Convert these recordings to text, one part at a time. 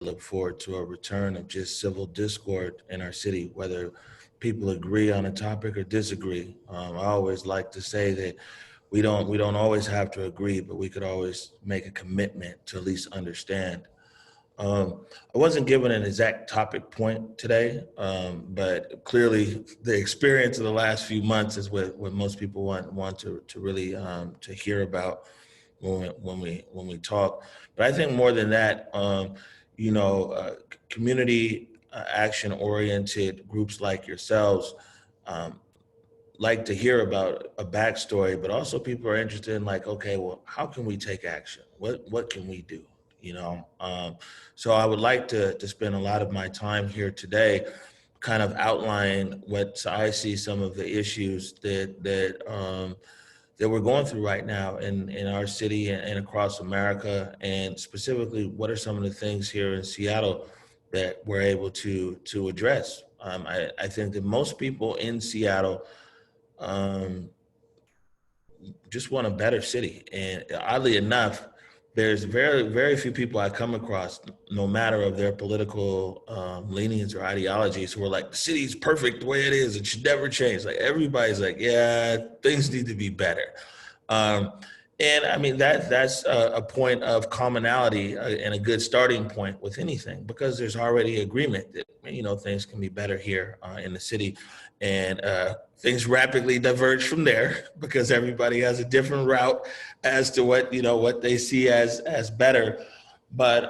look forward to a return of just civil discord in our city, whether people agree on a topic or disagree. I always like to say that we don't always have to agree, but we could always make a commitment to at least understand. I wasn't given an exact topic point today, but clearly the experience of the last few months is what most people want to really to hear about when we talk. But I think more than that, community action oriented groups like yourselves um, like to hear about a backstory, but also people are interested in like, okay, well, how can we take action? What can we do? You know, so I would like to spend a lot of my time here today, kind of outline what I see some of the issues that we're going through right now in our city and across America, and specifically, what are some of the things here in Seattle that we're able to address? I think that most people in Seattle um, just want a better city. And oddly enough, there's very few people I come across, no matter of their political leanings or ideologies, who are like, the city's perfect the way it is. It should never change. Like everybody's like, yeah, things need to be better. Um, and I mean that's a point of commonality and a good starting point with anything, because there's already agreement that things can be better here in the city, and things rapidly diverge from there because everybody has a different route as to what they see as better. But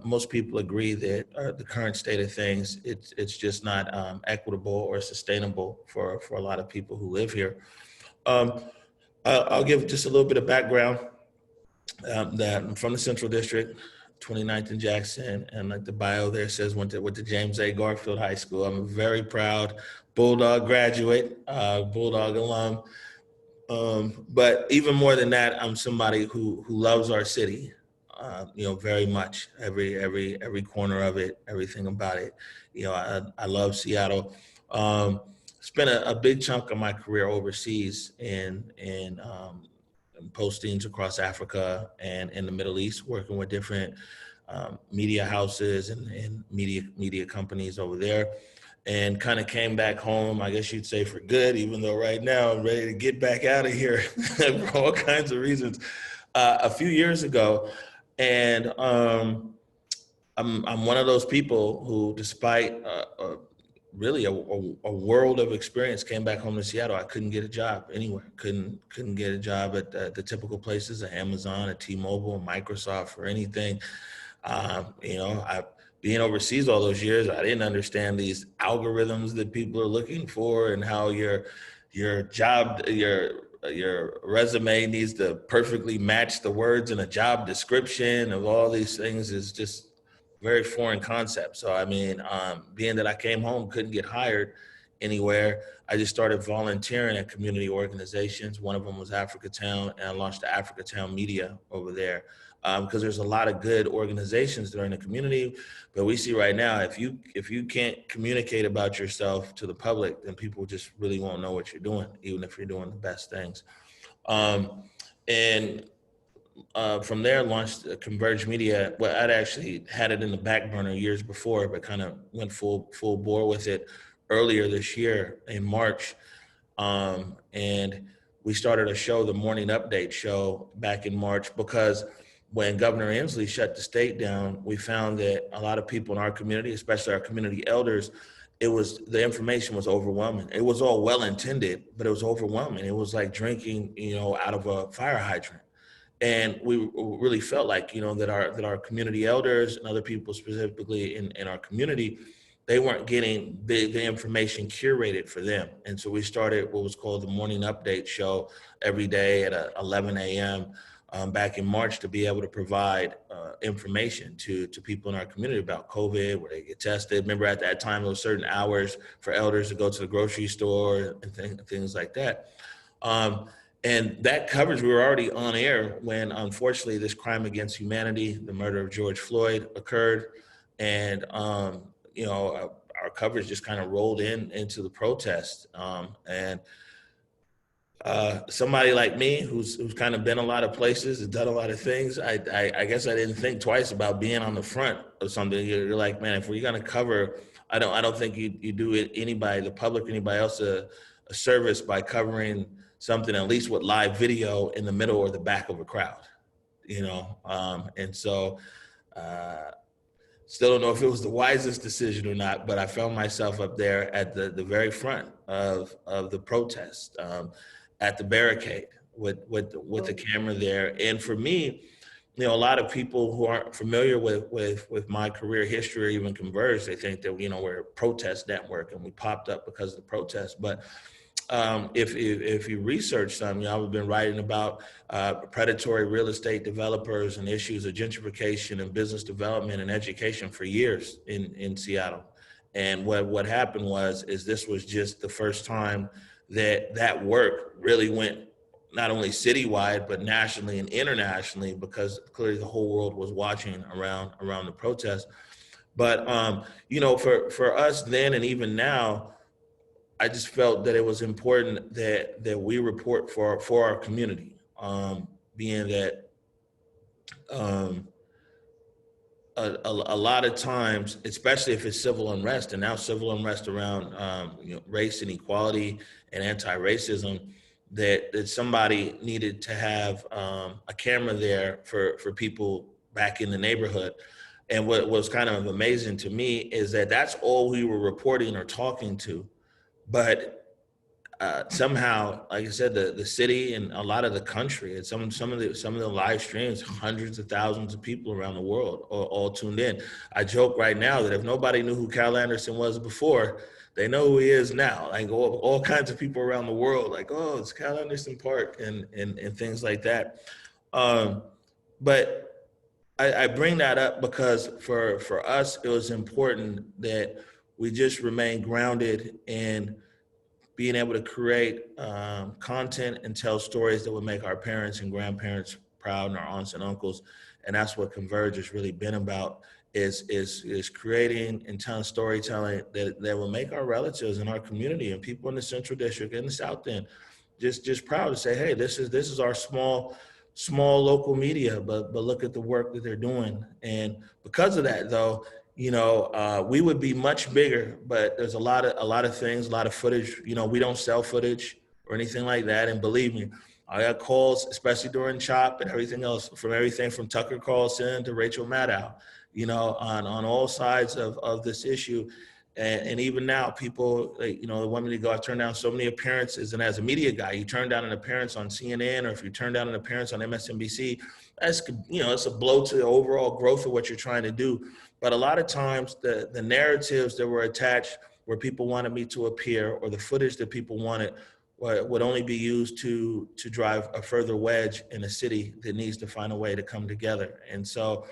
most people agree that the current state of things, it's just not equitable or sustainable for a lot of people who live here. Um, I'll give just a little bit of background, that I'm from the Central District, 29th and Jackson, and like the bio there says, went to James A. Garfield High School. I'm a very proud Bulldog graduate, Bulldog alum. But even more than that, I'm somebody who loves our city, very much. Every corner of it, everything about it. I love Seattle. Spent a big chunk of my career overseas in postings across Africa and in the Middle East, working with different media houses and media companies over there, and kind of came back home, I guess you'd say, for good, even though right now I'm ready to get back out of here for all kinds of reasons, a few years ago. And I'm one of those people who, despite really a world of experience, came back home to Seattle. I couldn't get a job anywhere. Couldn't get a job at the typical places, at Amazon, at T-Mobile, Microsoft, or anything. I being overseas all those years, I didn't understand these algorithms that people are looking for, and how your job your resume needs to perfectly match the words in a job description. Of all these things is just very foreign concept. So I mean, being that I came home, couldn't get hired anywhere, I just started volunteering at community organizations. One of them was Africa Town, and I launched the Africa Town Media over there, because there's a lot of good organizations that are in the community. But we see right now, if you can't communicate about yourself to the public, then people just really won't know what you're doing, even if you're doing the best things. Um, and From there, launched Converge Media. Well, I'd actually had it in the back burner years before, but kind of went full bore with it earlier this year in March. And we started a show, the Morning Update show, back in March, because when Governor Inslee shut the state down, we found that a lot of people in our community, especially our community elders, the information was overwhelming. It was all well intended, but it was overwhelming. It was like drinking, out of a fire hydrant. And we really felt like, that our community elders and other people specifically in our community, they weren't getting the information curated for them. And so we started what was called the Morning Update show every day at 11 a.m. Back in March, to be able to provide information to people in our community about COVID, where they get tested. Remember, at that time, there were certain hours for elders to go to the grocery store and things like that. Um, and that coverage, we were already on air when, unfortunately, this crime against humanity, the murder of George Floyd, occurred. And, our coverage just kind of rolled into the protest. And Somebody like me who's kind of been a lot of places, has done a lot of things. I guess I didn't think twice about being on the front of something. You're like, man, if we're gonna cover, I don't think you do it anybody, the public, anybody else a service by covering something at least with live video in the middle or the back of a crowd, and so. Uh, Still don't know if it was the wisest decision or not, but I found myself up there at the very front of the protest, at the barricade with the camera there. And for me, a lot of people who aren't familiar with my career history or even Converge, they think that we're a protest network and we popped up because of the protest. But if you research some, I've been writing about predatory real estate developers and issues of gentrification and business development and education for years in Seattle. And what happened is this was just the first time that work really went not only citywide but nationally and internationally, because clearly the whole world was watching around the protest. But for us then and even now, I just felt that it was important that we report for our community, being that um, a lot of times, especially if it's civil unrest, and now civil unrest around race and equality and anti-racism, that somebody needed to have a camera there for people back in the neighborhood. And what was kind of amazing to me is that that's all we were reporting or talking to. But somehow, like I said, the city and a lot of the country, and some of the live streams, hundreds of thousands of people around the world all tuned in. I joke right now that if nobody knew who Cal Anderson was before, they know who he is now. Like all kinds of people around the world, like, oh, it's Cal Anderson Park and things like that. But I bring that up because for us, it was important that we just remain grounded in being able to create content and tell stories that would make our parents and grandparents proud and our aunts and uncles. And that's what Converge has really been about, is creating and telling storytelling that will make our relatives in our community and people in the Central District and the South End just proud to say, hey, this is our small local media, but look at the work that they're doing. And because of that, though, we would be much bigger, but there's a lot of things, a lot of footage. We don't sell footage or anything like that. And believe me, I got calls, especially during CHOP and everything else, from everything from Tucker Carlson to Rachel Maddow, on all sides of this issue. And even now, people, they want me to go. I've turned down so many appearances. And as a media guy, you turn down an appearance on CNN, or if you turn down an appearance on MSNBC, that's, it's a blow to the overall growth of what you're trying to do. But a lot of times the narratives that were attached where people wanted me to appear, or the footage that people wanted, would only be used to drive a further wedge in a city that needs to find a way to come together. And so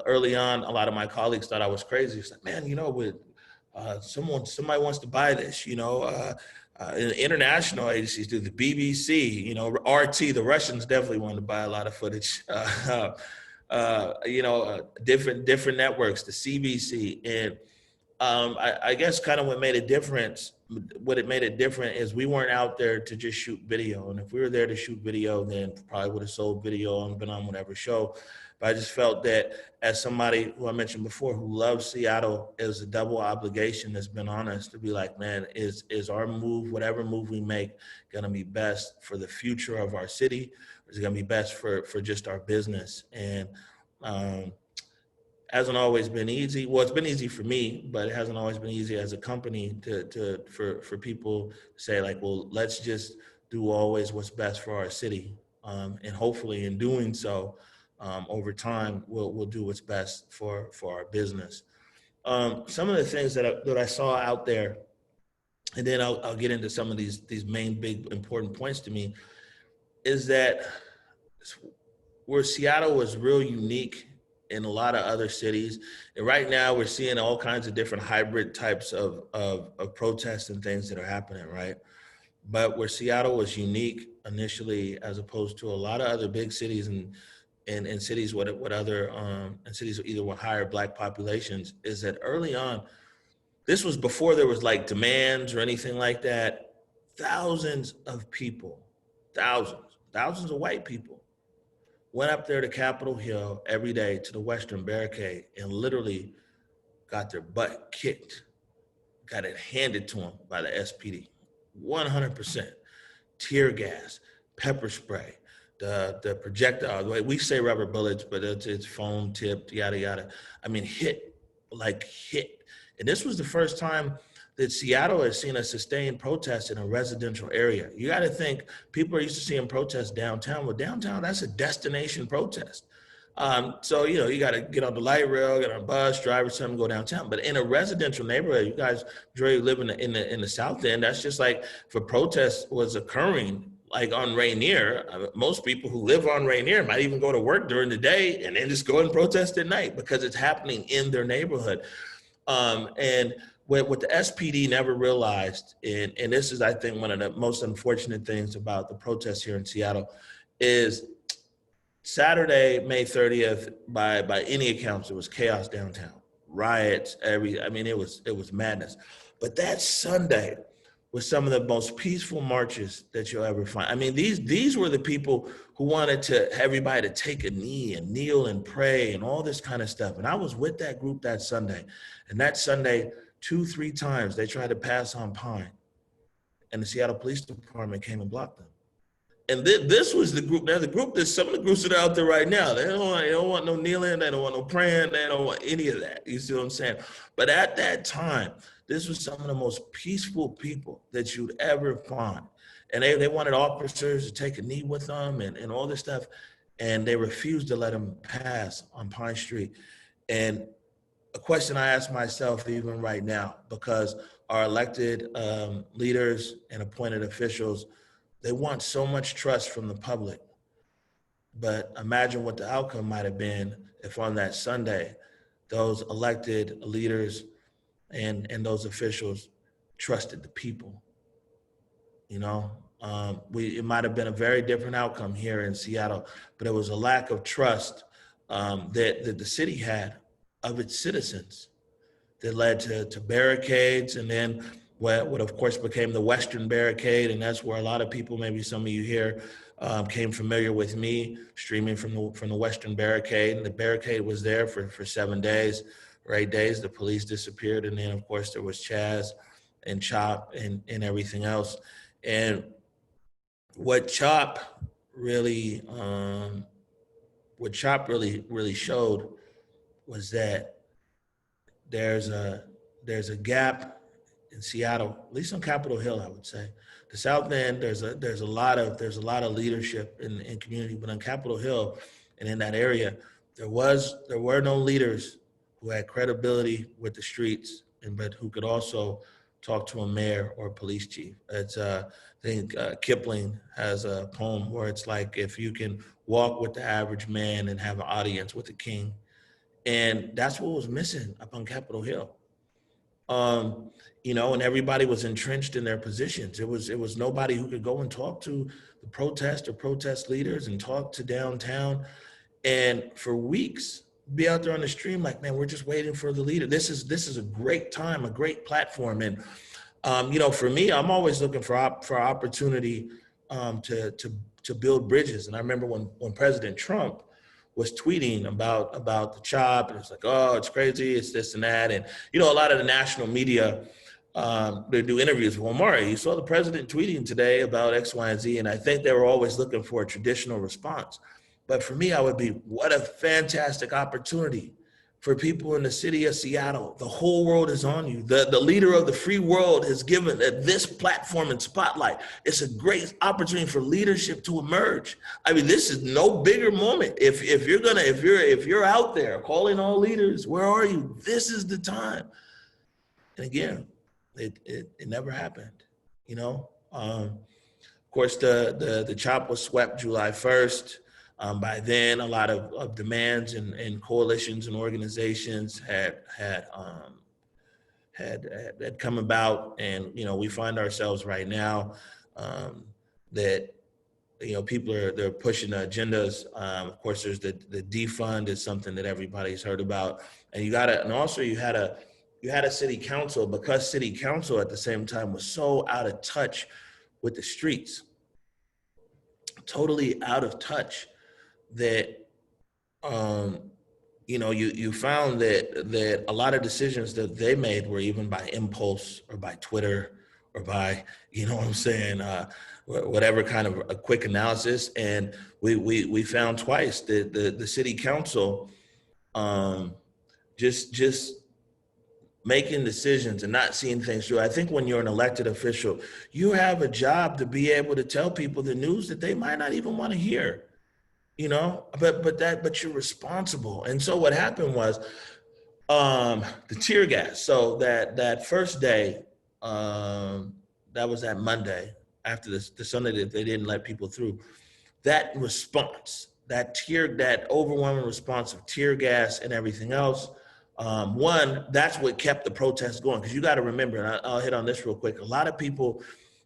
early on, a lot of my colleagues thought I was crazy. It's like, man, with somebody wants to buy this, international agencies do, the BBC, RT, the Russians definitely wanted to buy a lot of footage. Different networks, the CBC. And I guess kind of what made it different is we weren't out there to just shoot video. And if we were there to shoot video, then probably would have sold video and been on whatever show. But I just felt that as somebody who I mentioned before, who loves Seattle, it was a double obligation that's been on us to be like, man, is our move, whatever move we make, going to be best for the future of our city? Or is it going to be best for just our business? And hasn't always been easy. Well, it's been easy for me, but it hasn't always been easy as a company for people to say, like, well, let's just do always what's best for our city. And hopefully in doing so, over time, we'll do what's best for our business. Some of the things that I saw out there, and then I'll get into some of these main big important points to me, is that where Seattle was real unique in a lot of other cities. And right now we're seeing all kinds of different hybrid types of protests and things that are happening, right? But where Seattle was unique initially, as opposed to a lot of other big cities and cities with other and cities either with higher Black populations, is that early on, this was before there was like demands or anything like that. thousands of people, thousands of white people went up there to Capitol Hill every day to the Western Barricade and literally got their butt kicked, got it handed to them by the SPD, 100%. Tear gas, pepper spray, the projectile. We say rubber bullets, but it's foam tipped, yada yada. I mean, hit. And this was the first time that Seattle has seen a sustained protest in a residential area. You got to think people are used to seeing protests downtown. Well, downtown, that's a destination protest. So, you got to get on the light rail, get on a bus, drive or something, go downtown. But in a residential neighborhood, you guys, Dre, live in the South End. That's just like if a protest was occurring, like on Rainier, most people who live on Rainier might even go to work during the day and then just go and protest at night because it's happening in their neighborhood. And what the SPD never realized, and this is, I think, one of the most unfortunate things about the protests here in Seattle, is Saturday, May 30th, by any accounts, it was chaos downtown, riots, it was madness. But that Sunday was some of the most peaceful marches that you'll ever find. I mean, these were the people who wanted everybody to take a knee and kneel and pray and all this kind of stuff. And I was with that group that Sunday. And that Sunday, 2-3 times, they tried to pass on Pine. And the Seattle Police Department came and blocked them. And this was the group. Now, there's some of the groups that are out there right now. They don't want no kneeling. They don't want no praying. They don't want any of that. You see what I'm saying? But at that time, this was some of the most peaceful people that you'd ever find. And they wanted officers to take a knee with them and all this stuff. And they refused to let them pass on Pine Street. And a question I ask myself even right now, because our elected leaders and appointed officials, they want so much trust from the public. But imagine what the outcome might have been if on that Sunday, those elected leaders and those officials trusted the people. It might have been a very different outcome here in Seattle, but it was a lack of trust that the city had of its citizens that led to barricades, and then what of course became the Western Barricade. And that's where a lot of people, maybe some of you here, came familiar with me streaming from the Western Barricade. And the barricade was there for 7 days or 8 days. The police disappeared. And then of course there was Chaz and Chop and everything else. And what Chop really showed was that there's a gap in Seattle, at least on Capitol Hill, I would say. The South End, there's a lot of leadership in community, but on Capitol Hill and in that area, there were no leaders who had credibility with the streets, but who could also talk to a mayor or a police chief. It's I think Kipling has a poem where it's like, if you can walk with the average man and have an audience with the king. And that's what was missing up on Capitol Hill. And everybody was entrenched in their positions. It was nobody who could go and talk to the protest leaders and talk to downtown. And for weeks, be out there on the stream like, man, we're just waiting for the leader. This is a great time, a great platform. And for me, I'm always looking for opportunity to build bridges. And I remember when President Trump was tweeting about the CHOP, and it's like, oh, it's crazy, it's this and that. And, a lot of the national media, they do interviews with Omari. You saw the president tweeting today about X, Y, and Z, and I think they were always looking for a traditional response. But for me, I would be, what a fantastic opportunity for people in the city of Seattle. The whole world is on you. The leader of the free world has given this platform and spotlight. It's a great opportunity for leadership to emerge. I mean, this is no bigger moment. If you're out there calling all leaders, where are you? This is the time. And again, it never happened. Of course, the CHOP was swept July 1st. By then, a lot of demands and coalitions and organizations had come about, and we find ourselves right now that people they're pushing the agendas. Of course, there's the defund is something that everybody's heard about, and you had a city council, because city council at the same time was so out of touch with the streets, totally out of touch, that you found that a lot of decisions that they made were even by impulse or by Twitter or by, what I'm saying, whatever kind of a quick analysis. And we found twice that the city council just making decisions and not seeing things through. I think when you're an elected official, you have a job to be able to tell people the news that they might not even want to hear. But you're responsible. And so what happened was the tear gas. So that first day, that was that Monday after the Sunday that they didn't let people through. That response, that overwhelming response of tear gas and everything else. One, that's what kept the protests going. Because you got to remember, and I'll hit on this real quick.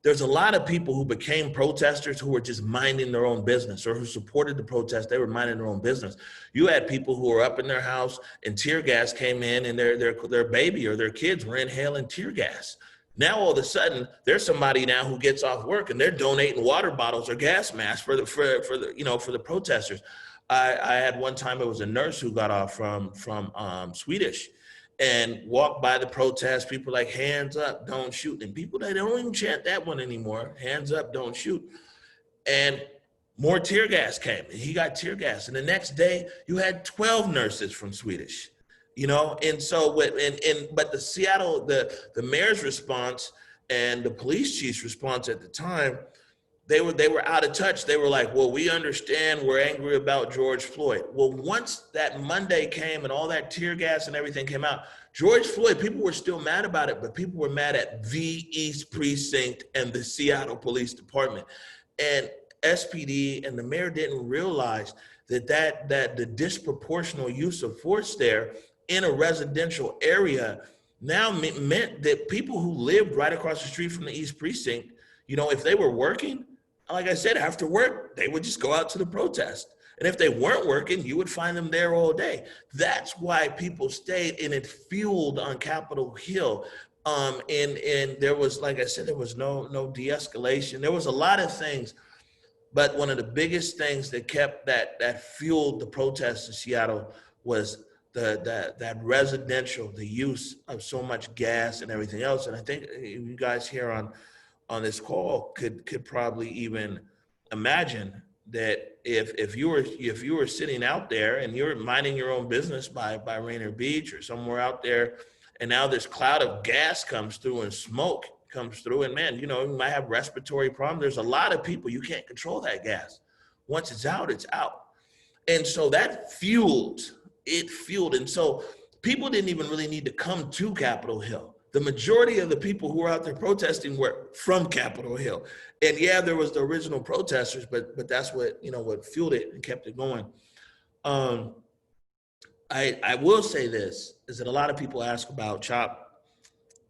There's a lot of people who became protesters who were just minding their own business, or who supported the protest. They were minding their own business. You had people who were up in their house and tear gas came in, and their baby or their kids were inhaling tear gas. Now all of a sudden, there's somebody now who gets off work and they're donating water bottles or gas masks for the protesters. I had one time, it was a nurse who got off from Swedish and walked by the protest. People like, hands up, don't shoot. And people, they don't even chant that one anymore. Hands up, don't shoot. And more tear gas came, and he got tear gas. And the next day, you had 12 nurses from Swedish, And so, but the Seattle, the mayor's response and the police chief's response at the time, they were out of touch. They were like, well, we understand, we're angry about George Floyd. Well, once that Monday came and all that tear gas and everything came out, George Floyd, people were still mad about it, but people were mad at the East Precinct and the Seattle Police Department. And SPD and the mayor didn't realize that the disproportional use of force there in a residential area now meant that people who lived right across the street from the East Precinct, if they were working, like I said, after work, they would just go out to the protest. And if they weren't working, you would find them there all day. That's why people stayed, and it fueled on Capitol Hill. And there was, like I said, there was no de-escalation. There was a lot of things, but one of the biggest things that kept that fueled the protests in Seattle was that residential, the use of so much gas and everything else. And I think you guys here on this call could probably even imagine that if you were sitting out there and you're minding your own business by Rainier Beach or somewhere out there, and now this cloud of gas comes through and smoke comes through, and man, you might have respiratory problems. There's a lot of people, you can't control that gas. Once it's out, it's out. And so that fueled. And so people didn't even really need to come to Capitol Hill. The majority of the people who were out there protesting were from Capitol Hill. And yeah, there was the original protesters, but that's what fueled it and kept it going. I will say this, is that a lot of people ask about CHOP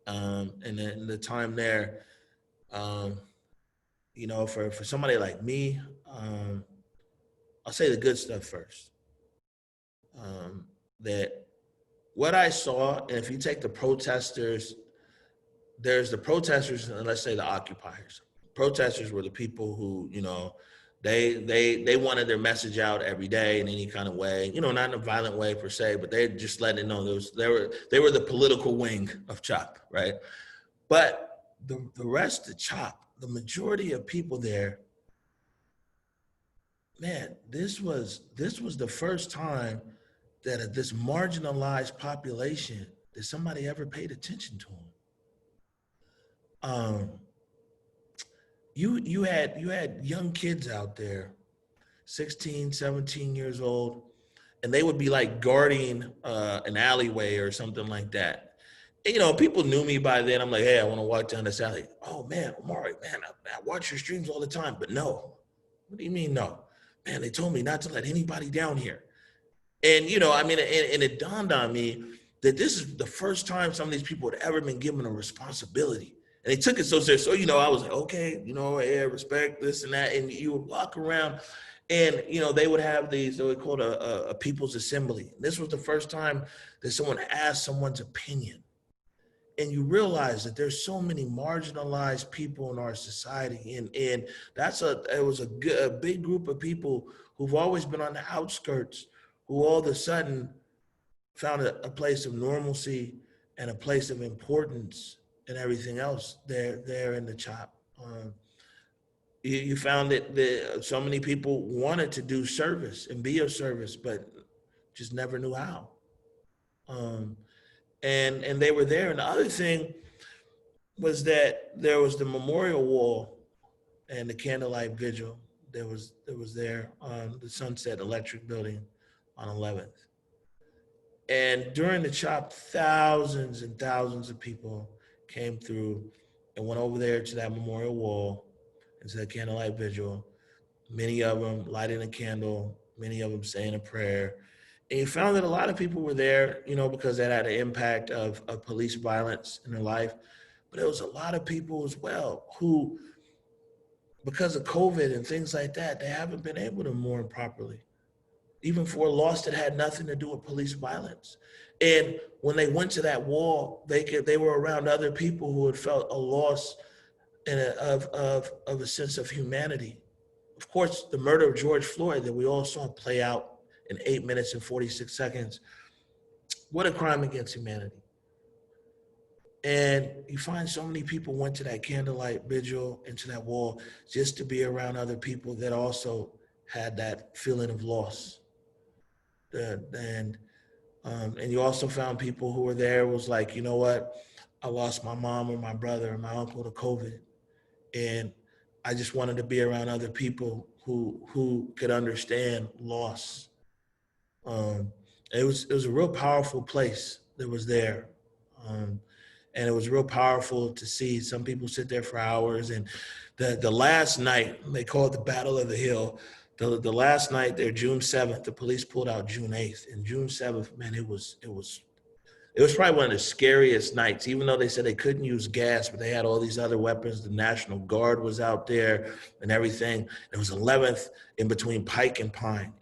and the time there. For somebody like me, I'll say the good stuff first. That what I saw, and if you take the protesters, there's the protesters, and let's say the occupiers. Protesters were the people who, they wanted their message out every day in any kind of way, not in a violent way per se, but they just letting it know they were the political wing of CHOP, right? But the rest of CHOP, the majority of people there, man, this was the first time that this marginalized population, that somebody ever paid attention to them. You had young kids out there, 16, 17 years old, and they would be like guarding an alleyway or something like that. And, people knew me by then. I'm like, hey, I want to walk down this alley. Oh man, Omari, man, I watch your streams all the time, but no. What do you mean no? Man, they told me not to let anybody down here. And, and it dawned on me that this is the first time some of these people had ever been given a responsibility. And they took it so serious. So, I was like, okay, yeah, respect this and that. And you would walk around and, they would have these, they would call it a people's assembly. And this was the first time that someone asked someone's opinion. and you realize that there's so many marginalized people in our society, and it was a big group of people who've always been on the outskirts, who all of a sudden found a place of normalcy and a place of importance and everything else there in the CHOP. You found that so many people wanted to do service and be of service, but just never knew how. And they were there. And the other thing was that there was the memorial wall and the candlelight vigil that was there on the Sunset Electric Building on 11th. And during the CHOP, thousands and thousands of people came through and went over there to that memorial wall and to the candlelight vigil. Many of them lighting a candle, many of them saying a prayer. And you found that a lot of people were there, because that had an impact of police violence in their life. But there was a lot of people as well who, because of COVID and things like that, they haven't been able to mourn properly, even for a loss that had nothing to do with police violence. And when they went to that wall, they were around other people who had felt a loss of a sense of humanity. Of course, the murder of George Floyd that we all saw play out in 8 minutes and 46 seconds, what a crime against humanity. And you find so many people went to that candlelight vigil and to that wall just to be around other people that also had that feeling of loss. And you also found people who were there was like, you know what, I lost my mom or my brother or my uncle to COVID. And I just wanted to be around other people who could understand loss. It was a real powerful place that was there. And it was real powerful to see some people sit there for hours. And the last night, they call it the Battle of the Hill. The last night there, June 7th, the police pulled out June 8th. And June 7th, man, it was probably one of the scariest nights, even though they said they couldn't use gas, but they had all these other weapons. The National Guard was out there and everything. It was 11th in between Pike and Pine.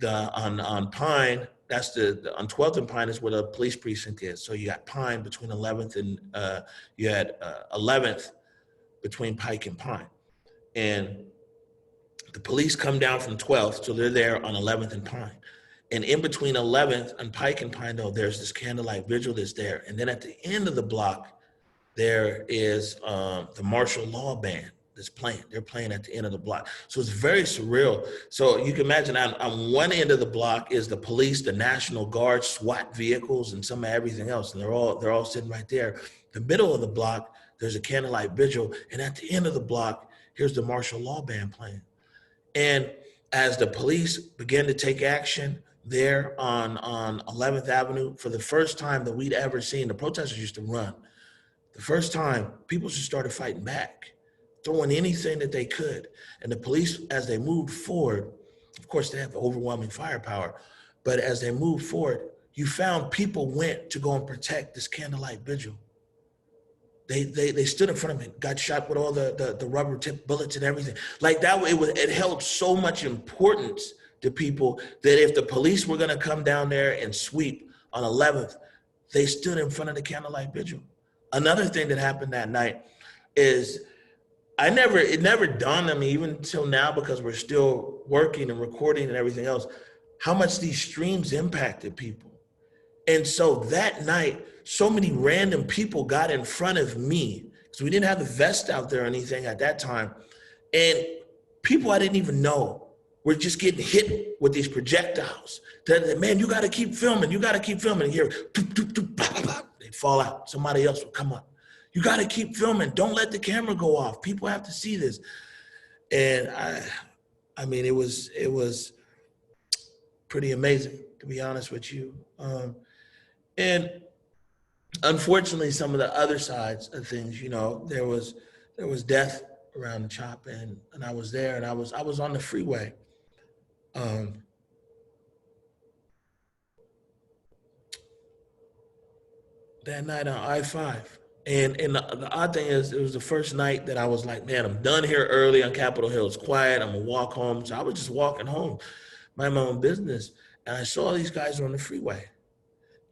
On Pine, that's on 12th and Pine is where the police precinct is. So you got Pine between 11th and you had 11th between Pike and Pine. And the police come down from 12th, so they're there on 11th and Pine. And in between 11th and Pike and Pine, though, there's this candlelight vigil that's there. And then at the end of the block, there is the martial law band that's playing. They're playing at the end of the block. So it's very surreal. So you can imagine on one end of the block is the police, the National Guard, SWAT vehicles, and some of everything else. And they're all sitting right there. The middle of the block, there's a candlelight vigil. And at the end of the block, here's the martial law band playing. And as the police began to take action there on 11th Avenue, for the first time that we'd ever seen, the protesters used to run. The first time, people just started fighting back, throwing anything that they could. And the police, as they moved forward, of course, they have overwhelming firepower, but as they moved forward, you found people went to go and protect this candlelight vigil. They stood in front of it, got shot with all the rubber tip bullets and everything. Like that, it held so much importance to people that if the police were gonna come down there and sweep on 11th, they stood in front of the candlelight vigil. Another thing that happened that night is it never dawned on me, even until now, because we're still working and recording and everything else, how much these streams impacted people. And so that night, so many random people got in front of me, because we didn't have the vest out there or anything at that time. And people I didn't even know were just getting hit with these projectiles. Man, you gotta keep filming, you gotta keep filming. And here, they fall out, somebody else will come up. You gotta keep filming, don't let the camera go off. People have to see this. And I mean, it was pretty amazing, to be honest with you. And unfortunately, some of the other sides of things, there was death around the CHOP, and I was there, and I was on the freeway. That night on I-5. And the odd thing is, it was the first night that I was like, man, I'm done here early on Capitol Hill. It's quiet. I'm gonna walk home. So I was just walking home, mind my own business. And I saw these guys on the freeway.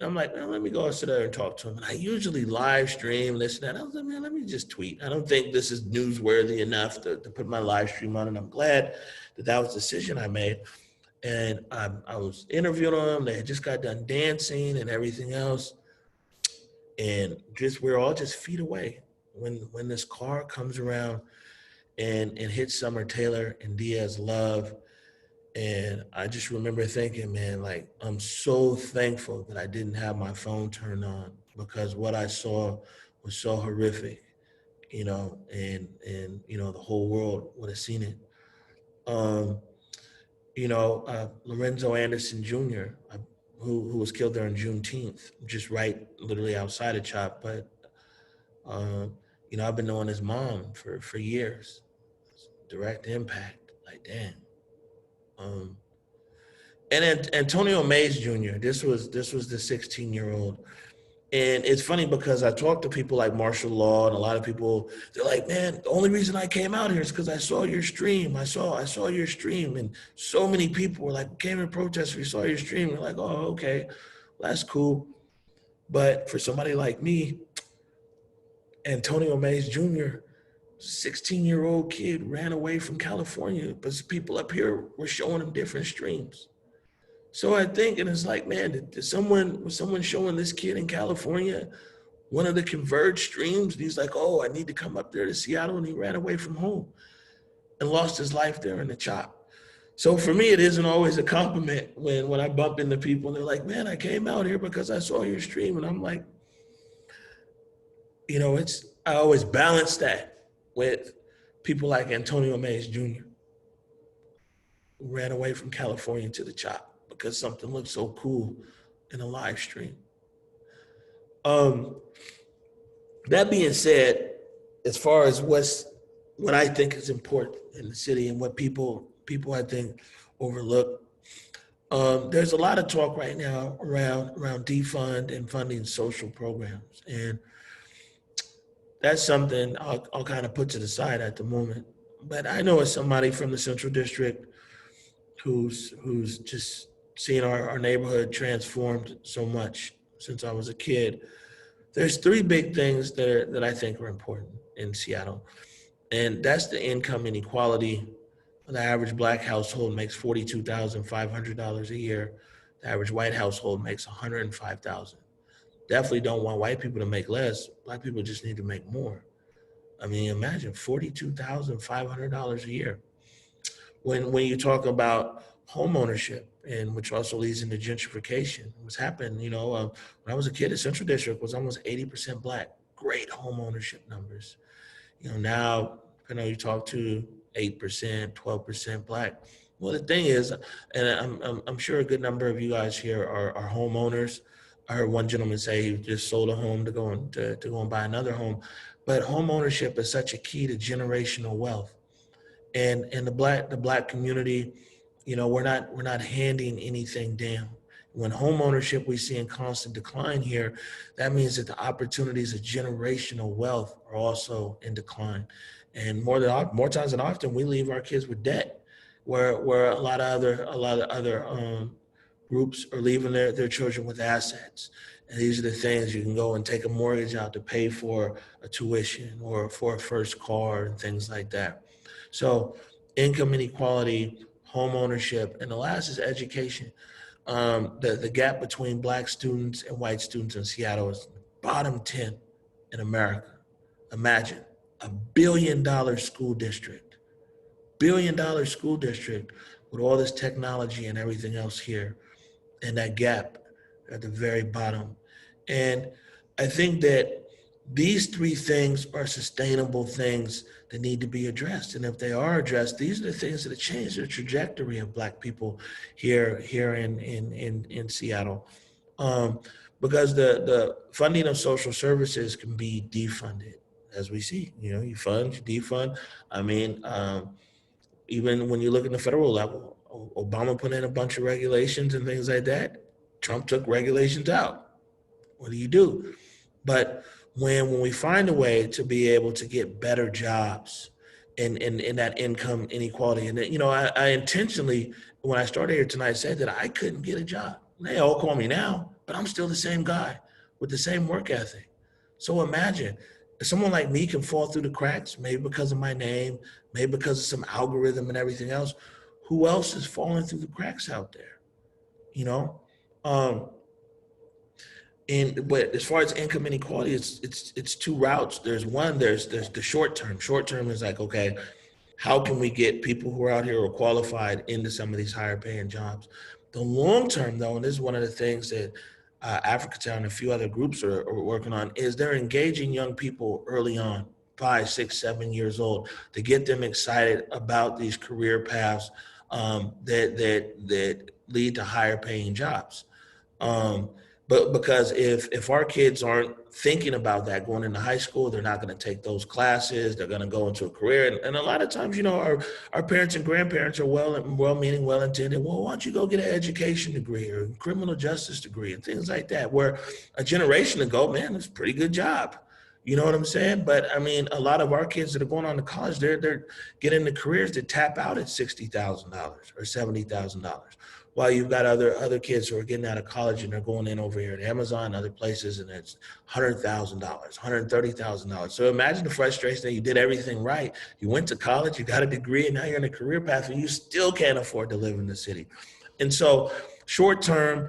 I'm like, man, let me go sit there and talk to him. And I usually live stream this and that. I was like, man, let me just tweet. I don't think this is newsworthy enough to put my live stream on. And I'm glad that was the decision I made. And I was interviewing them. They had just got done dancing and everything else. And we're all just feet away when this car comes around and hits Summer Taylor and Diaz Love. And I just remember thinking, man, like, I'm so thankful that I didn't have my phone turned on, because what I saw was so horrific, and the whole world would have seen it. Lorenzo Anderson Jr., who was killed there on Juneteenth, just right, literally outside of CHOP. But, I've been knowing his mom for years. Direct impact, like, damn. And Antonio Mays Jr., this was the 16-year-old. And it's funny because I talk to people like Martial Law, and a lot of people, they're like, man, the only reason I came out here is because I saw your stream. I saw your stream. And so many people were like, came in protest, we saw your stream. We're like, oh, okay, well, that's cool. But for somebody like me, Antonio Mays Jr., 16-year-old kid, ran away from California, but people up here were showing him different streams. So I think, and it's like, man, was someone showing this kid in California one of the Converge streams? And he's like, oh, I need to come up there to Seattle. And he ran away from home and lost his life there in the CHOP. So for me, it isn't always a compliment when I bump into people and they're like, man, I came out here because I saw your stream. And I'm like, I always balance that with people like Antonio Mays Jr., who ran away from California to the CHOP because something looked so cool in a live stream. That being said, as far as what I think is important in the city and what people I think overlook, there's a lot of talk right now around defund and funding social programs, and that's something I'll kind of put to the side at the moment. But I know as somebody from the Central District who's just seen our neighborhood transformed so much since I was a kid, there's three big things that I think are important in Seattle. And that's the income inequality. The average Black household makes $42,500 a year. The average white household makes $105,000. Definitely don't want white people to make less. Black people just need to make more. I mean, imagine $42,500 a year. When you talk about home ownership, and which also leads into gentrification, what's happened, when I was a kid, the Central District was almost 80% Black. Great home ownership numbers. Now, you talk to 8%, 12% Black. Well, the thing is, and I'm sure a good number of you guys here are homeowners. I heard one gentleman say he just sold a home to go and buy another home. But home ownership is such a key to generational wealth. And the black community, we're not handing anything down. When home ownership we see in constant decline here, that means that the opportunities of generational wealth are also in decline. And more times than often, we leave our kids with debt, where a lot of other groups are leaving their children with assets. And these are the things you can go and take a mortgage out to pay for a tuition or for a first car and things like that. So income inequality, home ownership, and the last is education. The gap between Black students and white students in Seattle is bottom 10 in America. Imagine $1 billion school district, $1 billion school district with all this technology and everything else here, and that gap at the very bottom. And I think that these three things are sustainable things that need to be addressed. And if they are addressed, these are the things that have changed the trajectory of Black people here in Seattle. Because the funding of social services can be defunded, as we see. You fund, you defund. I mean, even when you look at the federal level, Obama put in a bunch of regulations and things like that. Trump took regulations out. What do you do? But when we find a way to be able to get better jobs in that income inequality, and I intentionally, when I started here tonight, said that I couldn't get a job. They all call me now, but I'm still the same guy with the same work ethic. So imagine if someone like me can fall through the cracks, maybe because of my name, maybe because of some algorithm and everything else. Who else is falling through the cracks out there? You know, um, but as far as income inequality, it's two routes. There's one. There's the short term. Short term is like, okay, how can we get people who are out here or qualified into some of these higher paying jobs? The long term, though, and this is one of the things that Africatown and a few other groups are working on, is they're engaging young people early on, 5, 6, 7 years old, to get them excited about these career paths that lead to higher paying jobs. Um, but because if our kids aren't thinking about that going into high school, they're not going to take those classes. They're going to go into a career, and a lot of times, our parents and grandparents are well-meaning, well-intended. Well, why don't you go get an education degree or a criminal justice degree and things like that? Where a generation ago, man, it's a pretty good job. You know what I'm saying? But I mean, a lot of our kids that are going on to college, they're getting into careers that tap out at $60,000 or $70,000. While you've got other kids who are getting out of college and they're going in over here at Amazon and other places, and it's $100,000, $130,000. So imagine the frustration that you did everything right. You went to college, you got a degree, and now you're in a career path, and you still can't afford to live in the city. And so, short term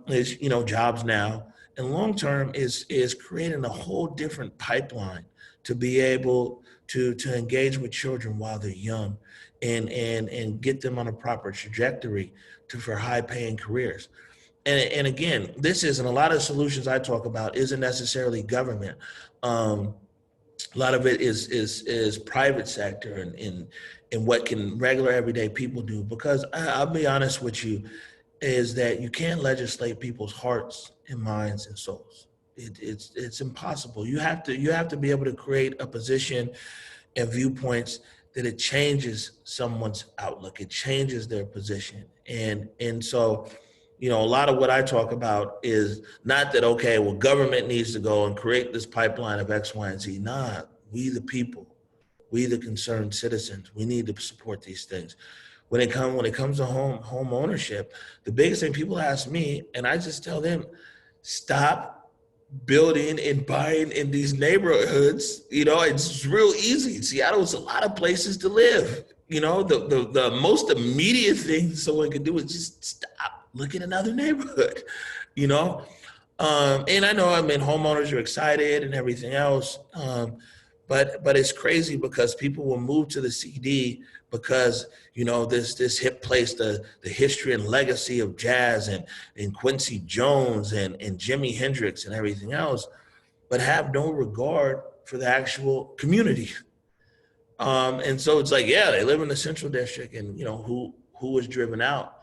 is jobs now, and long term is creating a whole different pipeline to be able to engage with children while they're young and get them on a proper trajectory for high paying careers. And again, this isn't a lot of solutions I talk about isn't necessarily government. A lot of it is private sector and what can regular everyday people do. Because I'll be honest with you, is that you can't legislate people's hearts and minds and souls. It's impossible. You have to be able to create a position and viewpoints that it changes someone's outlook. It changes their position. And so, a lot of what I talk about is not that, okay, well, government needs to go and create this pipeline of X, Y, and Z. Nah, we the people, we the concerned citizens, we need to support these things. When it comes to home ownership, the biggest thing people ask me, and I just tell them, stop building and buying in these neighborhoods. It's real easy. Seattle's a lot of places to live. The most immediate thing someone can do is just stop, look at another neighborhood. you know and I know, homeowners are excited and everything else, but it's crazy because people will move to the CD because this hip place, the history and legacy of jazz and Quincy Jones and Jimi Hendrix and everything else, but have no regard for the actual community. And so it's like, yeah, they live in the Central District, and who was driven out.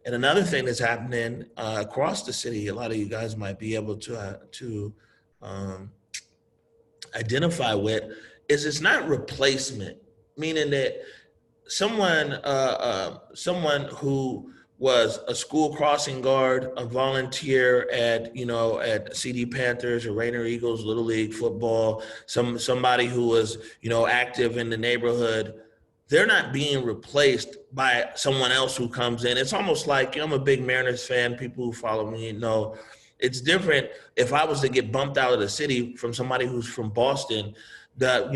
And another thing that's happening across the city, a lot of you guys might be able to identify with, is it's not replacement, meaning that someone who was a school crossing guard, a volunteer at CD Panthers or Rainier Eagles, Little League football, somebody who was active in the neighborhood, they're not being replaced by someone else who comes in. It's almost like, I'm a big Mariners fan. People who follow me know it's different. If I was to get bumped out of the city from somebody who's from Boston, that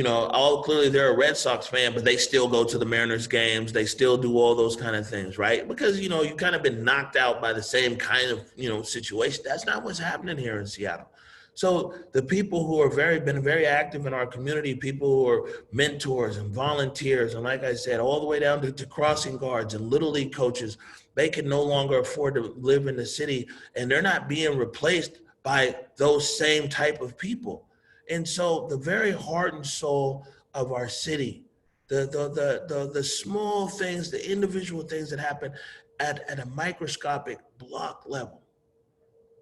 clearly they're a Red Sox fan, but they still go to the Mariners games. They still do all those kind of things, right? Because you've kind of been knocked out by the same kind of situation. That's not what's happening here in Seattle. So the people who are been very active in our community, people who are mentors and volunteers, and like I said, all the way down to crossing guards and little league coaches, they can no longer afford to live in the city, and they're not being replaced by those same type of people. And so the very heart and soul of our city, the small things, the individual things that happen at a microscopic block level.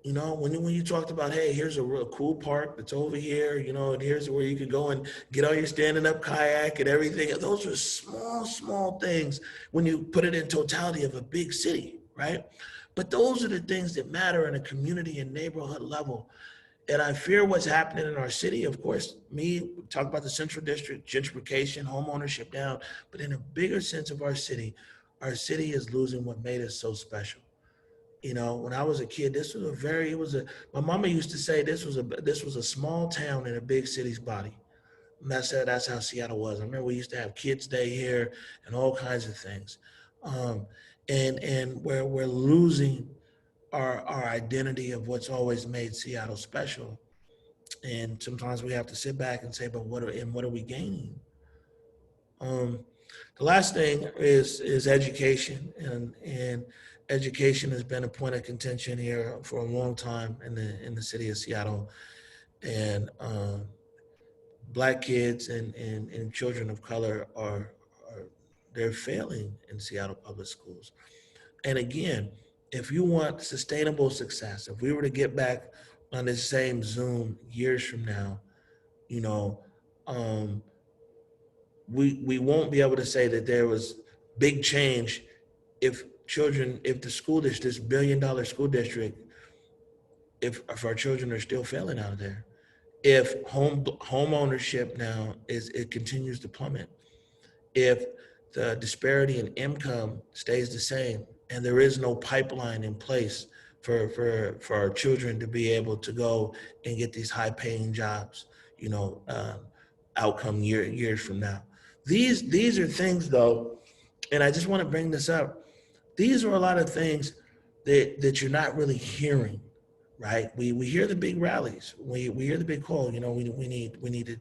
When you talked about, hey, here's a real cool park that's over here, and here's where you can go and get on your standing up kayak and everything. Those are small things when you put it in totality of a big city, right? But those are the things that matter in a community and neighborhood level. And I fear what's happening in our city. Of course, we talk about the Central District, gentrification, home ownership down, but in a bigger sense of our city is losing what made us so special. You know, when I was a kid, this was a very, it was a, my mama used to say this was a small town in a big city's body. And that's how Seattle was. I remember we used to have Kids Day here and all kinds of things. Um, and we're losing our identity of what's always made Seattle special. And sometimes we have to sit back and say, but what are we gaining? Um, the last thing is education, and education has been a point of contention here for a long time in the city of Seattle, and Black kids and children of color are they're failing in Seattle public schools. And again, if you want sustainable success, if we were to get back on this same Zoom years from now, you know, um, we won't be able to say that there was big change if if the school district, this $1 billion school district, if our children are still failing out there, if home ownership now it continues to plummet, if the disparity in income stays the same, and there is no pipeline in place for our children to be able to go and get these high paying jobs, you know, outcome years from now. These are things though, and I just want to bring this up. These are a lot of things that you're not really hearing, right? We hear the big rallies, we hear the big call. You know, we need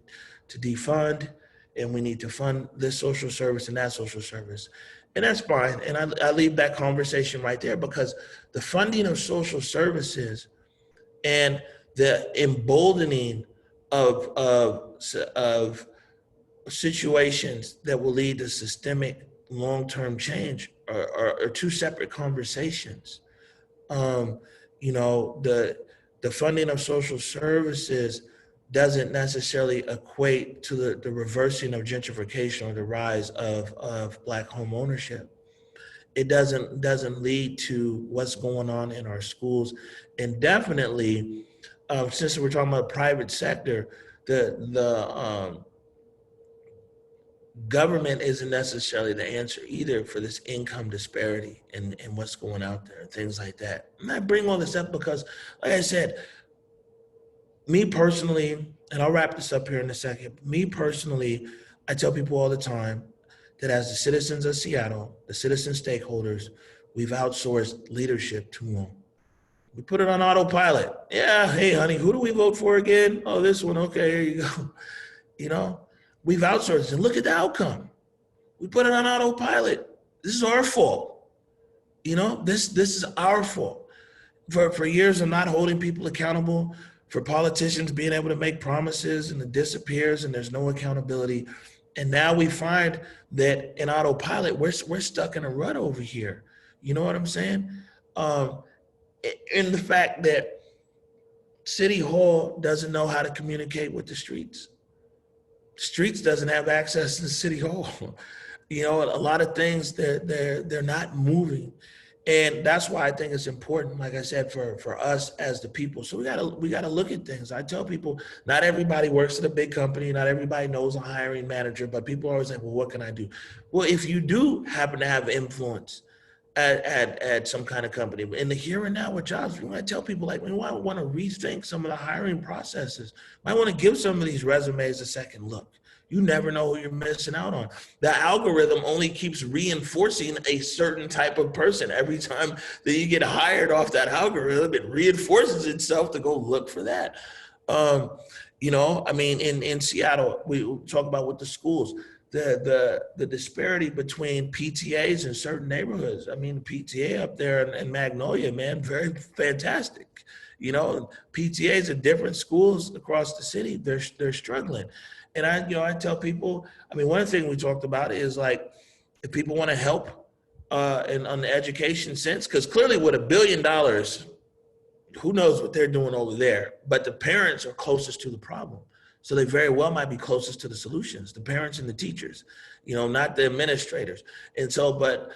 to defund, and we need to fund this social service and that social service, and that's fine. And I leave that conversation right there, because the funding of social services and the emboldening of situations that will lead to systemic long-term change are two separate conversations. Um, you know, the funding of social services doesn't necessarily equate to the reversing of gentrification or the rise of Black home ownership. It doesn't lead to what's going on in our schools, and definitely, since we're talking about private sector, the government isn't necessarily the answer either for this income disparity and what's going out there, things like that. And I bring all this up because, like I said, me personally, and I'll wrap this up here in a second. Me personally, I tell people all the time that as the citizens of Seattle, the citizen stakeholders, we've outsourced leadership too long. We put it on autopilot. Yeah, hey, honey, who do we vote for again? Oh, this one. Okay, here you go. You know, we've outsourced, and look at the outcome. We put it on autopilot. This is our fault. You know, this is our fault. For years of not holding people accountable, for politicians being able to make promises and it disappears and there's no accountability. And now we find that in autopilot, we're stuck in a rut over here. You know what I'm saying? Um, in the fact that City Hall doesn't know how to communicate with the streets. Streets doesn't have access to City Hall. You know, a lot of things they're not moving. And that's why I think it's important, like I said, for us as the people. So we gotta look at things. I tell people, not everybody works at a big company, not everybody knows a hiring manager, but people are always like, well, what can I do? Well, if you do happen to have influence at some kind of company, in the here and now with jobs, we want to tell people, like, we want to rethink some of the hiring processes. Might want to give some of these resumes a second look. You never know who you're missing out on. The algorithm only keeps reinforcing a certain type of person. Every time that you get hired off that algorithm, it reinforces itself to go look for that. You know, I mean, in Seattle, we talk about with the schools, the disparity between PTAs in certain neighborhoods. I mean, the PTA up there in Magnolia, man, very fantastic. You know, PTAs in different schools across the city, they're struggling. And I tell people, I mean, one thing we talked about is, like, if people want to help on the education sense, because clearly with $1 billion, who knows what they're doing over there, but the parents are closest to the problem. So they very well might be closest to the solutions, the parents and the teachers, you know, not the administrators. And so, but,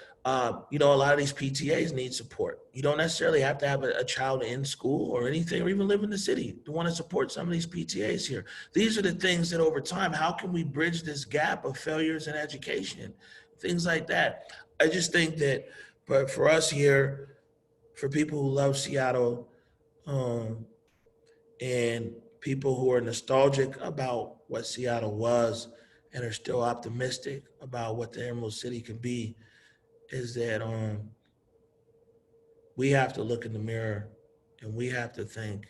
you know, a lot of these PTAs need support. You don't necessarily have to have a child in school or anything, or even live in the city to want to support some of these PTAs here. These are the things that over time, how can we bridge this gap of failures in education, things like that. I just think that for us here, for people who love Seattle, and people who are nostalgic about what Seattle was and are still optimistic about what the Emerald City can be, is that we have to look in the mirror and we have to think,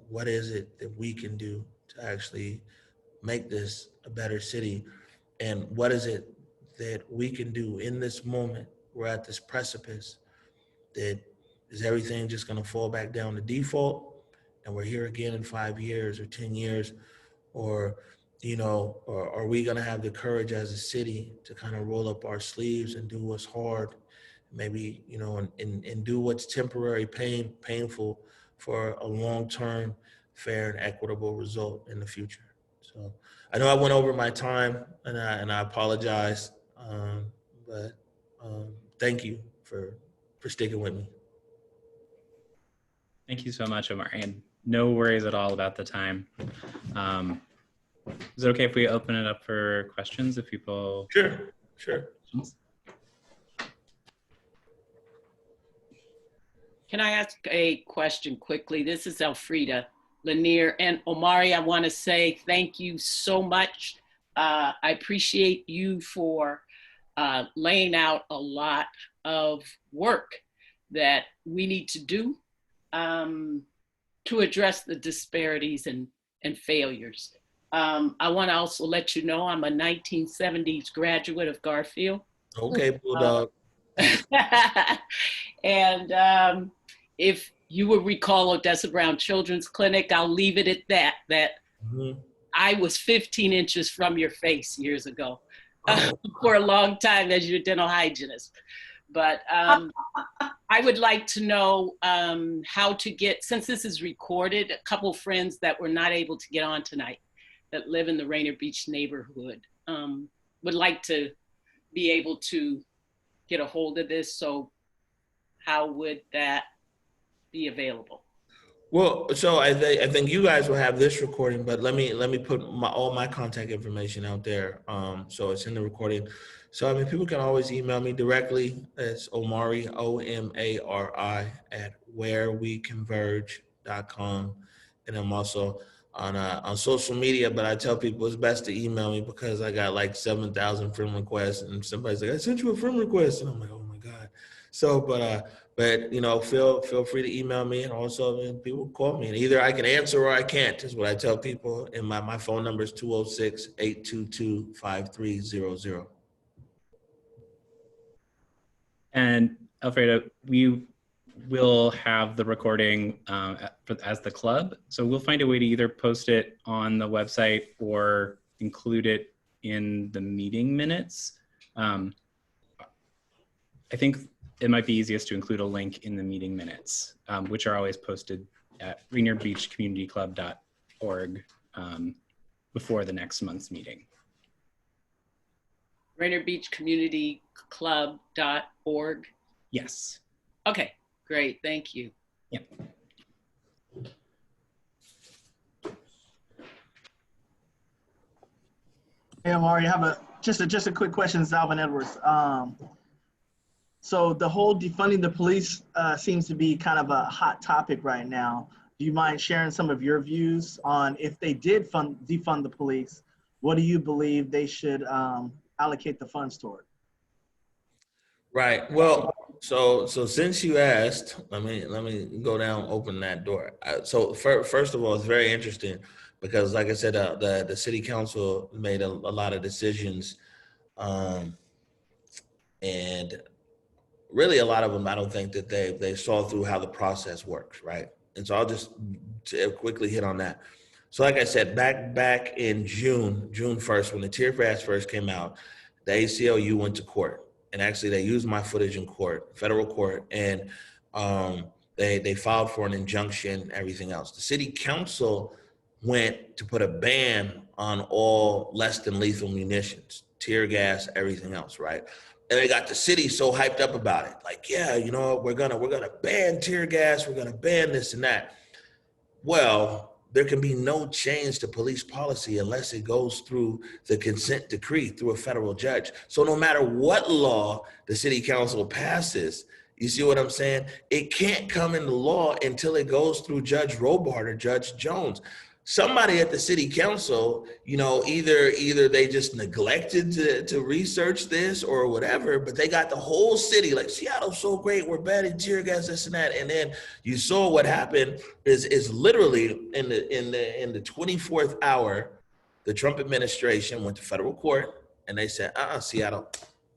what is it that we can do to actually make this a better city? And what is it that we can do in this moment? We're at this precipice that is everything just going to fall back down to default, and we're here again in 5 years or 10 years, or or are we going to have the courage as a city to kind of roll up our sleeves and do what's hard, maybe, and do what's temporary painful for a long-term fair and equitable result in the future. So I know I went over my time, and I apologize, but thank you for sticking with me. Thank you so much, Omari, and no worries at all about the time. Is it okay if we open it up for questions if people? Sure. Can I ask a question quickly? This is Elfrida Rainier, and Omari, I want to say thank you so much. I appreciate you for laying out a lot of work that we need to do to address the disparities and failures. I want to also let you know I'm a 1970s graduate of Garfield. Okay, Bulldog. And if you will recall Odessa Brown Children's Clinic, I'll leave it at that I was 15 inches from your face years ago for a long time as your dental hygienist. But I would like to know how to get, since this is recorded, a couple friends that were not able to get on tonight that live in the Rainier Beach neighborhood would like to be able to get a hold of this. So how would that be available? Well, so I think you guys will have this recording, but let me put all my contact information out there. So it's in the recording. So I mean, people can always email me directly. It's Omari, OMARI @whereweconverge.com, and I'm also on social media. But I tell people it's best to email me because I got like 7,000 friend requests, and somebody's like, "I sent you a friend request," and I'm like, "Oh my god." So, but feel free to email me, and also people call me, and either I can answer or I can't, is what I tell people. And my phone number is 206-822-5300. And Alfredo, we will have the recording as the club. So we'll find a way to either post it on the website or include it in the meeting minutes. I think it might be easiest to include a link in the meeting minutes, which are always posted at rainierbeachcommunityclub.org before the next month's meeting. rainierbeachcommunityclub.org? Yes. Okay, great, thank you. Yeah. Hey, Omari, I have just a quick question, Zalvin Edwards. So the whole defunding the police seems to be kind of a hot topic right now. Do you mind sharing some of your views on if they did defund the police, what do you believe they should allocate the funds toward? Right. Well, so since you asked, let me go down, open that door. So first of all, it's very interesting because, like I said, the city council made a lot of decisions, and really a lot of them, I don't think that they saw through how the process works, right? And so I'll just quickly hit on that. So like I said, back in June 1st, when the tear gas first came out, the ACLU went to court. And actually they used my footage in court, federal court, and they filed for an injunction, everything else. The city council went to put a ban on all less than lethal munitions, tear gas, everything else, right? And they got the city so hyped up about it. Like, yeah, you know, we're gonna ban tear gas, we're gonna ban this and that. Well, there can be no change to police policy unless it goes through the consent decree through a federal judge. So no matter what law the city council passes, You see what I'm saying? It can't come into law until it goes through Judge Robart or Judge Jones. Somebody at the city council, you know, either they just neglected to research this or whatever, but they got the whole city like, Seattle's so great, we're banning tear gas, this and that. And then you saw what happened is literally in the 24th hour, the Trump administration went to federal court and they said, Seattle,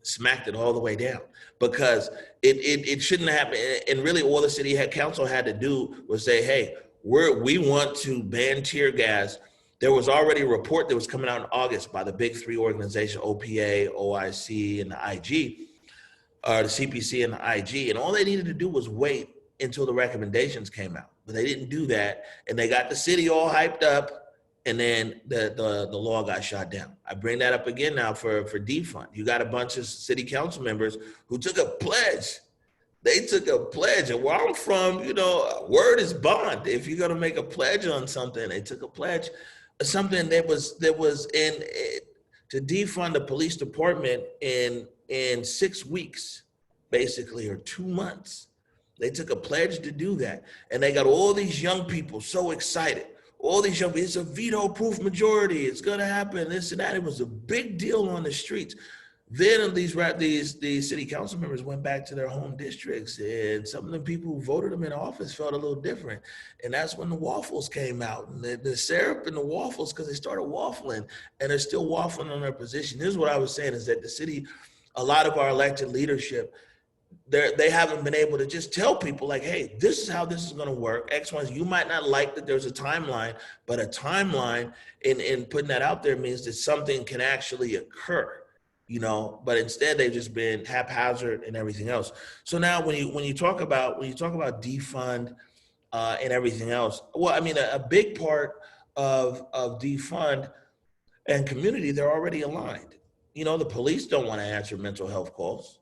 smacked it all the way down, because it shouldn't happen. And really all the city council had to do was say, hey, we want to ban tear gas. There was already a report that was coming out in August by the big three organizations, OPA, OIC, and the IG, or the CPC and the IG. And all they needed to do was wait until the recommendations came out. But they didn't do that. And they got the city all hyped up. And then the law got shot down. I bring that up again now for defund. You got a bunch of city council members who took a pledge. They took a pledge, and where I'm from, you know, word is bond. If you're gonna make a pledge on something, they took a pledge, something that was in to defund the police department in 6 weeks, basically, or 2 months. They took a pledge to do that, and they got all these young people so excited. All these young people, it's a veto-proof majority. It's gonna happen. This and that. It was a big deal on the streets. Then these city council members went back to their home districts, and some of the people who voted them in office felt a little different. And that's when the waffles came out, and the syrup and the waffles, because they started waffling, and they're still waffling on their position. This is what I was saying, is that the city, a lot of our elected leadership, they haven't been able to just tell people like, hey, this is how this is going to work. X, Y, Z. You might not like that there's a timeline, but a timeline in putting that out there means that something can actually occur. You know, but instead they've just been haphazard and everything else. So now when you talk about defund and everything else, well, I mean, a big part of defund and community, they're already aligned. You know, the police don't want to answer mental health calls.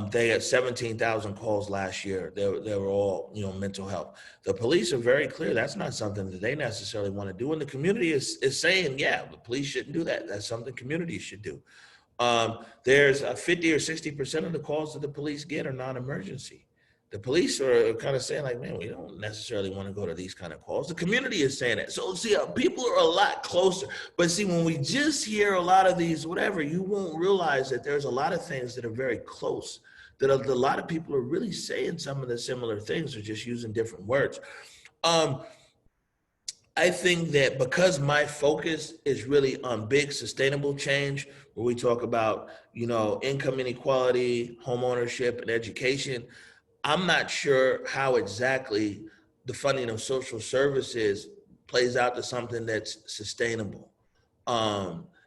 They had 17,000 calls last year. They were all, you know, mental health. The police are very clear. That's not something that they necessarily want to do. And the community is saying, yeah, the police shouldn't do that. That's something communities should do. There's 50 or 60% of the calls that the police get are non-emergency. The police are kind of saying like, man, we don't necessarily want to go to these kind of calls. The community is saying that. So see, people are a lot closer. But see, when we just hear a lot of these, whatever, you won't realize that there's a lot of things that are very close, that a lot of people are really saying some of the similar things, or just using different words. I think that because my focus is really on big sustainable change, where we talk about, you know, income inequality, home ownership, and education, I'm not sure how exactly the funding of social services plays out to something that's sustainable.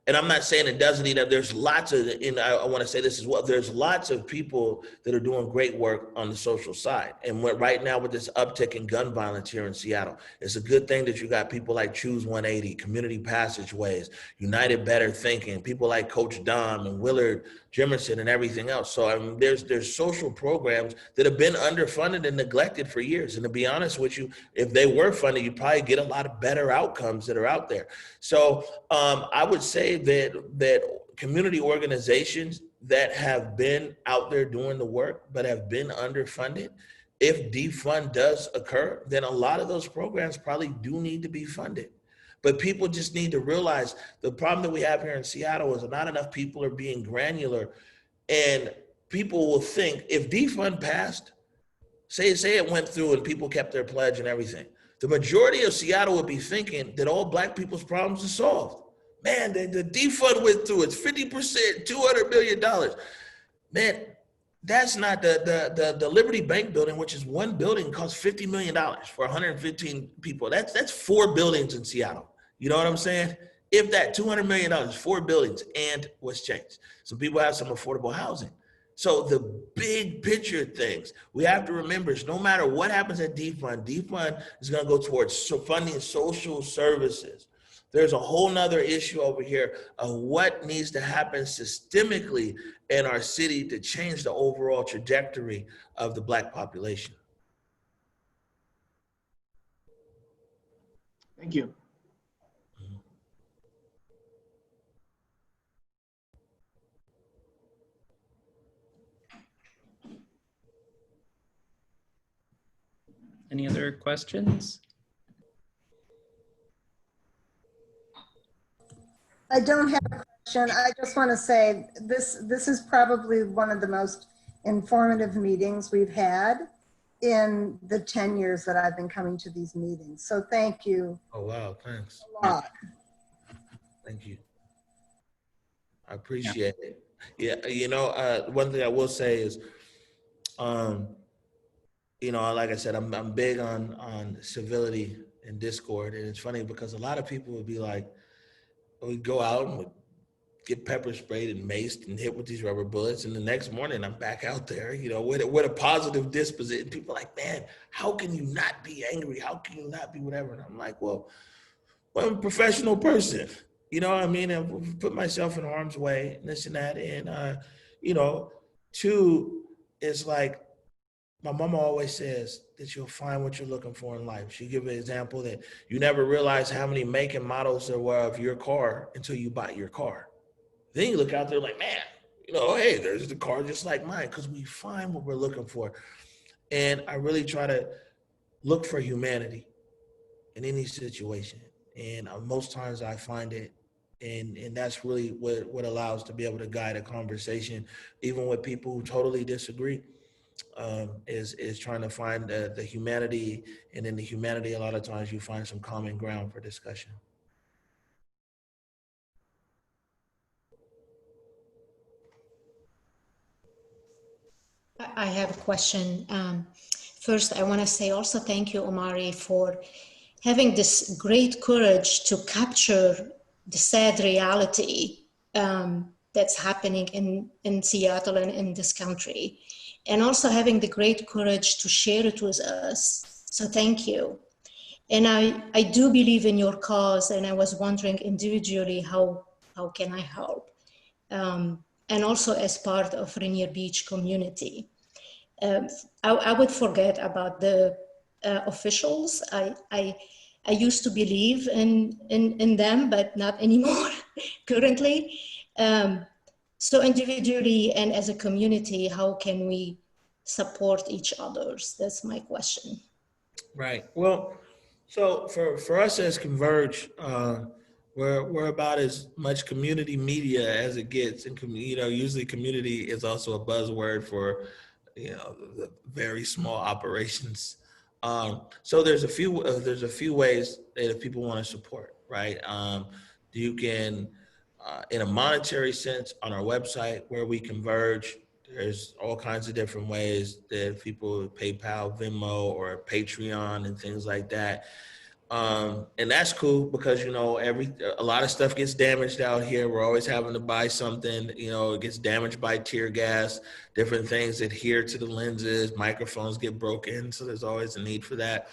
And I'm not saying it doesn't need that. There's lots of, and I want to say this as well, there's lots of people that are doing great work on the social side. And right now with this uptick in gun violence here in Seattle, it's a good thing that you got people like Choose 180, Community Passageways, United Better Thinking, people like Coach Dom and Willard Jimerson and everything else. So I mean, there's social programs that have been underfunded and neglected for years. And to be honest with you, if they were funded, you'd probably get a lot of better outcomes that are out there. So I would say that community organizations that have been out there doing the work but have been underfunded, if defund does occur, then a lot of those programs probably do need to be funded. But people just need to realize the problem that we have here in Seattle is not enough people are being granular, and people will think if defund passed, say it went through and people kept their pledge and everything, the majority of Seattle would be thinking that all Black people's problems are solved. Man, the defund went through. It's 50%, $200 million. Man, that's not the Liberty Bank building, which is one building, costs $50 million for 115 people. That's 4 buildings in Seattle. You know what I'm saying? If that $200 million, 4 buildings, and what's changed? So people have some affordable housing. So the big picture things we have to remember is no matter what happens at defund is going to go towards funding social services. There's a whole nother issue over here of what needs to happen systemically in our city to change the overall trajectory of the Black population. Thank you. Any other questions? I don't have a question. I just want to say this is probably one of the most informative meetings we've had in the 10 years that I've been coming to these meetings. So thank you Oh, wow. Thanks. a lot. Thank you. I appreciate it. Yeah. You know, one thing I will say is, you know, like I said, I'm big on civility and discord. And it's funny because a lot of people would be like, we go out and would get pepper sprayed and maced and hit with these rubber bullets. And the next morning I'm back out there, you know, with a positive disposition. People are like, man, how can you not be angry? How can you not be whatever? And I'm like, well, I'm a professional person. You know what I mean? I put myself in harm's way and this and that. And, you know, two, is like, my mama always says that you'll find what you're looking for in life. She give an example that you never realize how many make and models there were of your car until you buy your car. Then you look out there like, man, you know, hey, there's the car just like mine, because we find what we're looking for. And I really try to look for humanity in any situation. And most times I find it. And that's really what allows to be able to guide a conversation, even with people who totally disagree. Is trying to find the humanity, and in the humanity, a lot of times you find some common ground for discussion. I have a question. First, I want to say also thank you, Omari, for having this great courage to capture the sad reality that's happening in Seattle and in this country, and also having the great courage to share it with us. So thank you. And I do believe in your cause, and I was wondering individually, how can I help? And also as part of Rainier Beach community. I would forget about the officials. I used to believe in them, but not anymore currently. So individually and as a community, how can we support each other? That's my question. Right. Well, so for us as Converge, we're about as much community media as it gets, and you know, usually community is also a buzzword for, you know, the very small operations. So there's a few ways that if people want to support, right? You can, in a monetary sense, on our website where we Converge. There's all kinds of different ways that people PayPal, Venmo, or Patreon and things like that. And that's cool because, you know, a lot of stuff gets damaged out here. We're always having to buy something, you know, it gets damaged by tear gas, different things adhere to the lenses, microphones get broken. So there's always a need for that.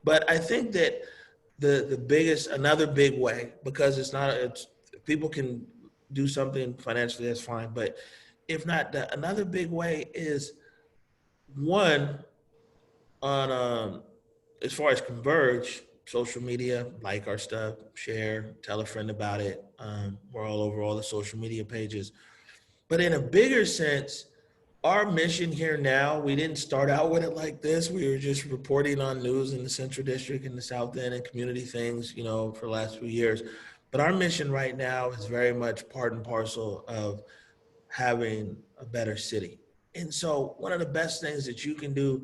But I think that another big way, because people can do something financially, that's fine. But if not, another big way is one on, as far as Converge, social media, like our stuff, share, tell a friend about it. We're all over all the social media pages. But in a bigger sense, our mission here now, we didn't start out with it like this. We were just reporting on news in the Central District and the South End and community things, you know, for the last few years. But our mission right now is very much part and parcel of having a better city. And so one of the best things that you can do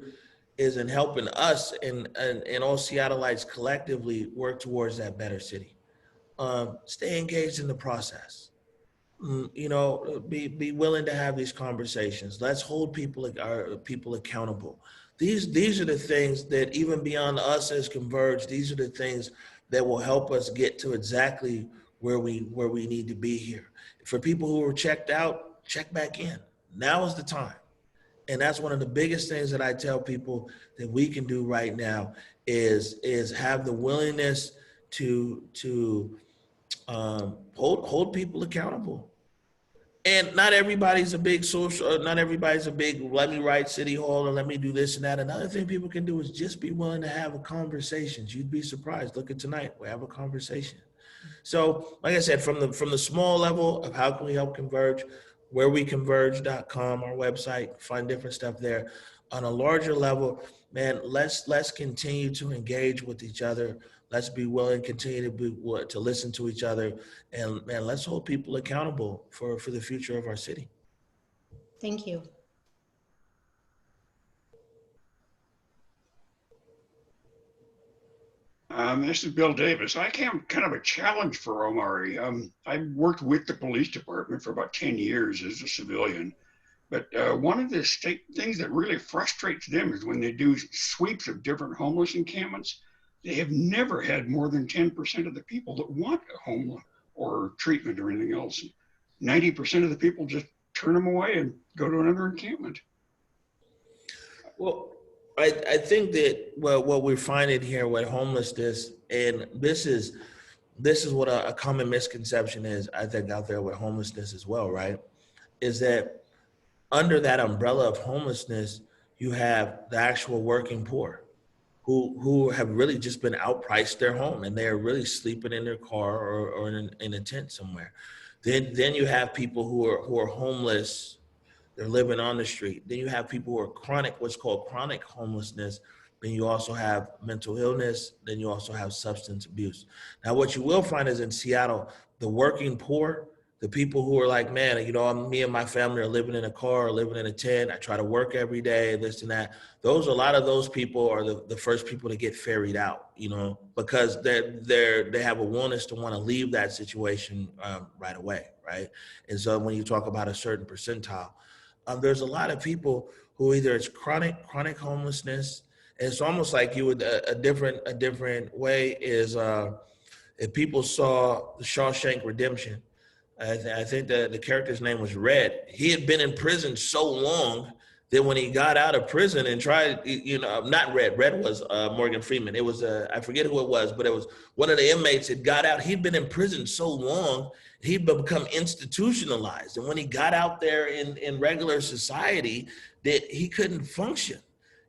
is in helping us and all Seattleites collectively work towards that better city. Stay engaged in the process. You know, be willing to have these conversations. Let's hold people accountable. These are the things that, even beyond us as Converge, these are the things that will help us get to exactly where we need to be here. For people who are checked out, check back in. Now is the time. And that's one of the biggest things that I tell people that we can do right now is have the willingness to hold people accountable. And not everybody's a big let me write City Hall and let me do this and that. Another thing people can do is just be willing to have a conversation. You'd be surprised. Look at tonight, we have a conversation. So like I said, from the small level of how can we help Converge, whereweconverge.com, our website, find different stuff there. On a larger level, man, let's continue to engage with each other. Let's be willing, continue to listen to each other, and man, let's hold people accountable for the future of our city. Thank you. This is Bill Davis. I have kind of a challenge for Omari. I worked with the police department for about 10 years as a civilian, but one of the things that really frustrates them is when they do sweeps of different homeless encampments, they have never had more than 10% of the people that want a home or treatment or anything else. 90% of the people just turn them away and go to another encampment. Well, I think that what we're finding here with homelessness, and this is what a common misconception is, I think, out there with homelessness as well, right? Is that under that umbrella of homelessness, you have the actual working poor who have really just been outpriced their home, and they are really sleeping in their car or in a tent somewhere. Then you have people who are homeless. They're living on the street. Then you have people who are chronic, what's called chronic homelessness. Then you also have mental illness. Then you also have substance abuse. Now, what you will find is in Seattle, the working poor, the people who are like, man, me and my family are living in a car, living in a tent. I try to work every day, this and that. A lot of those people are the first people to get ferried out, because they have a willingness to want to leave that situation right away, right? And so when you talk about a certain percentile, there's a lot of people who either it's chronic homelessness. And it's almost like you would a different way is if people saw the Shawshank Redemption. I think the character's name was Red. He had been in prison so long that when he got out of prison and tried, not Red. Red was Morgan Freeman. It was I forget who it was, but it was one of the inmates that got out. He'd been in prison so long, he'd become institutionalized. And when he got out there in regular society, that he couldn't function.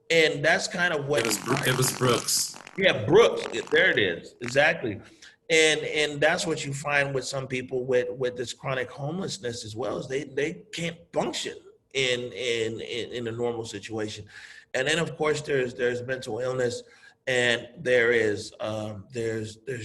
And that's kind of what it was Brooks. Yeah, Brooks. There it is. Exactly. And that's what you find with some people with this chronic homelessness as well, is they can't function in a normal situation. And then of course there's mental illness, and there's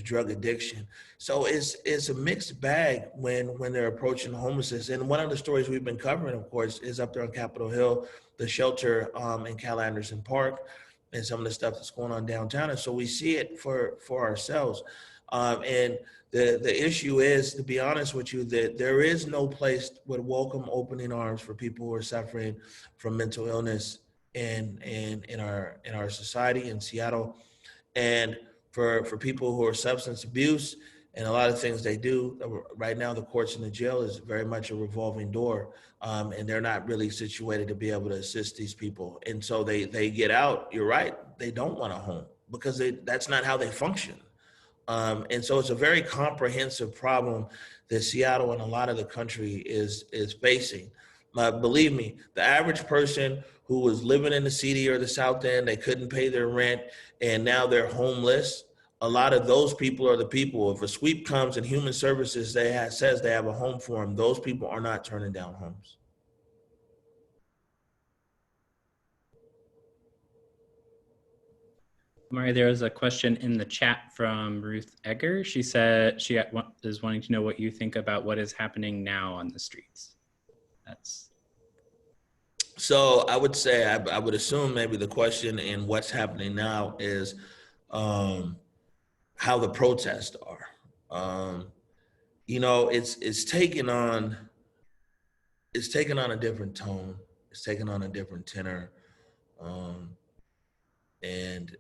drug addiction. So it's a mixed bag when they're approaching homelessness. And one of the stories we've been covering, of course, is up there on Capitol Hill, the shelter in Cal Anderson Park, and some of the stuff that's going on downtown. And so we see it for ourselves. And the issue is, to be honest with you, that there is no place with welcome opening arms for people who are suffering from mental illness in our society in Seattle, and for people who are substance abuse and a lot of things they do. Right now, the courts and the jail is very much a revolving door, and they're not really situated to be able to assist these people. And so they get out. You're right. They don't want a home because that's not how they function. And so it's a very comprehensive problem that Seattle and a lot of the country is facing. Believe me, the average person who was living in the city or the South End, they couldn't pay their rent, and now they're homeless. A lot of those people are the people, if a sweep comes and Human Services says they have a home for them, those people are not turning down homes. Omari, there was a question in the chat from Ruth Egger. She said she is wanting to know what you think about what is happening now on the streets. So I would say, I would assume maybe the question in what's happening now is how the protests are. It's taken on a different tone. It's taken on a different tenor. And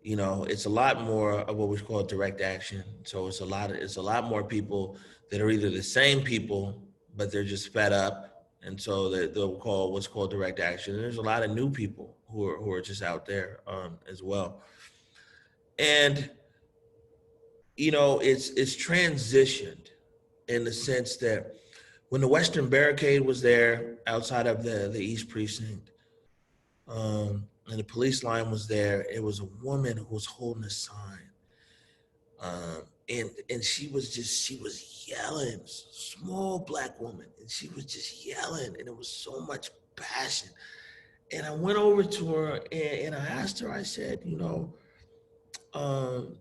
it's a lot more of what we call direct action. So it's a lot more people that are either the same people, but they're just fed up. And so they'll call what's called direct action. And there's a lot of new people who are just out there as well. And, it's transitioned in the sense that when the Western Barricade was there outside of the East Precinct, and the police line was there, it was a woman who was holding a sign. And she was yelling, small Black woman, and she was just yelling, and it was so much passion. And I went over to her and I asked her, I said, um,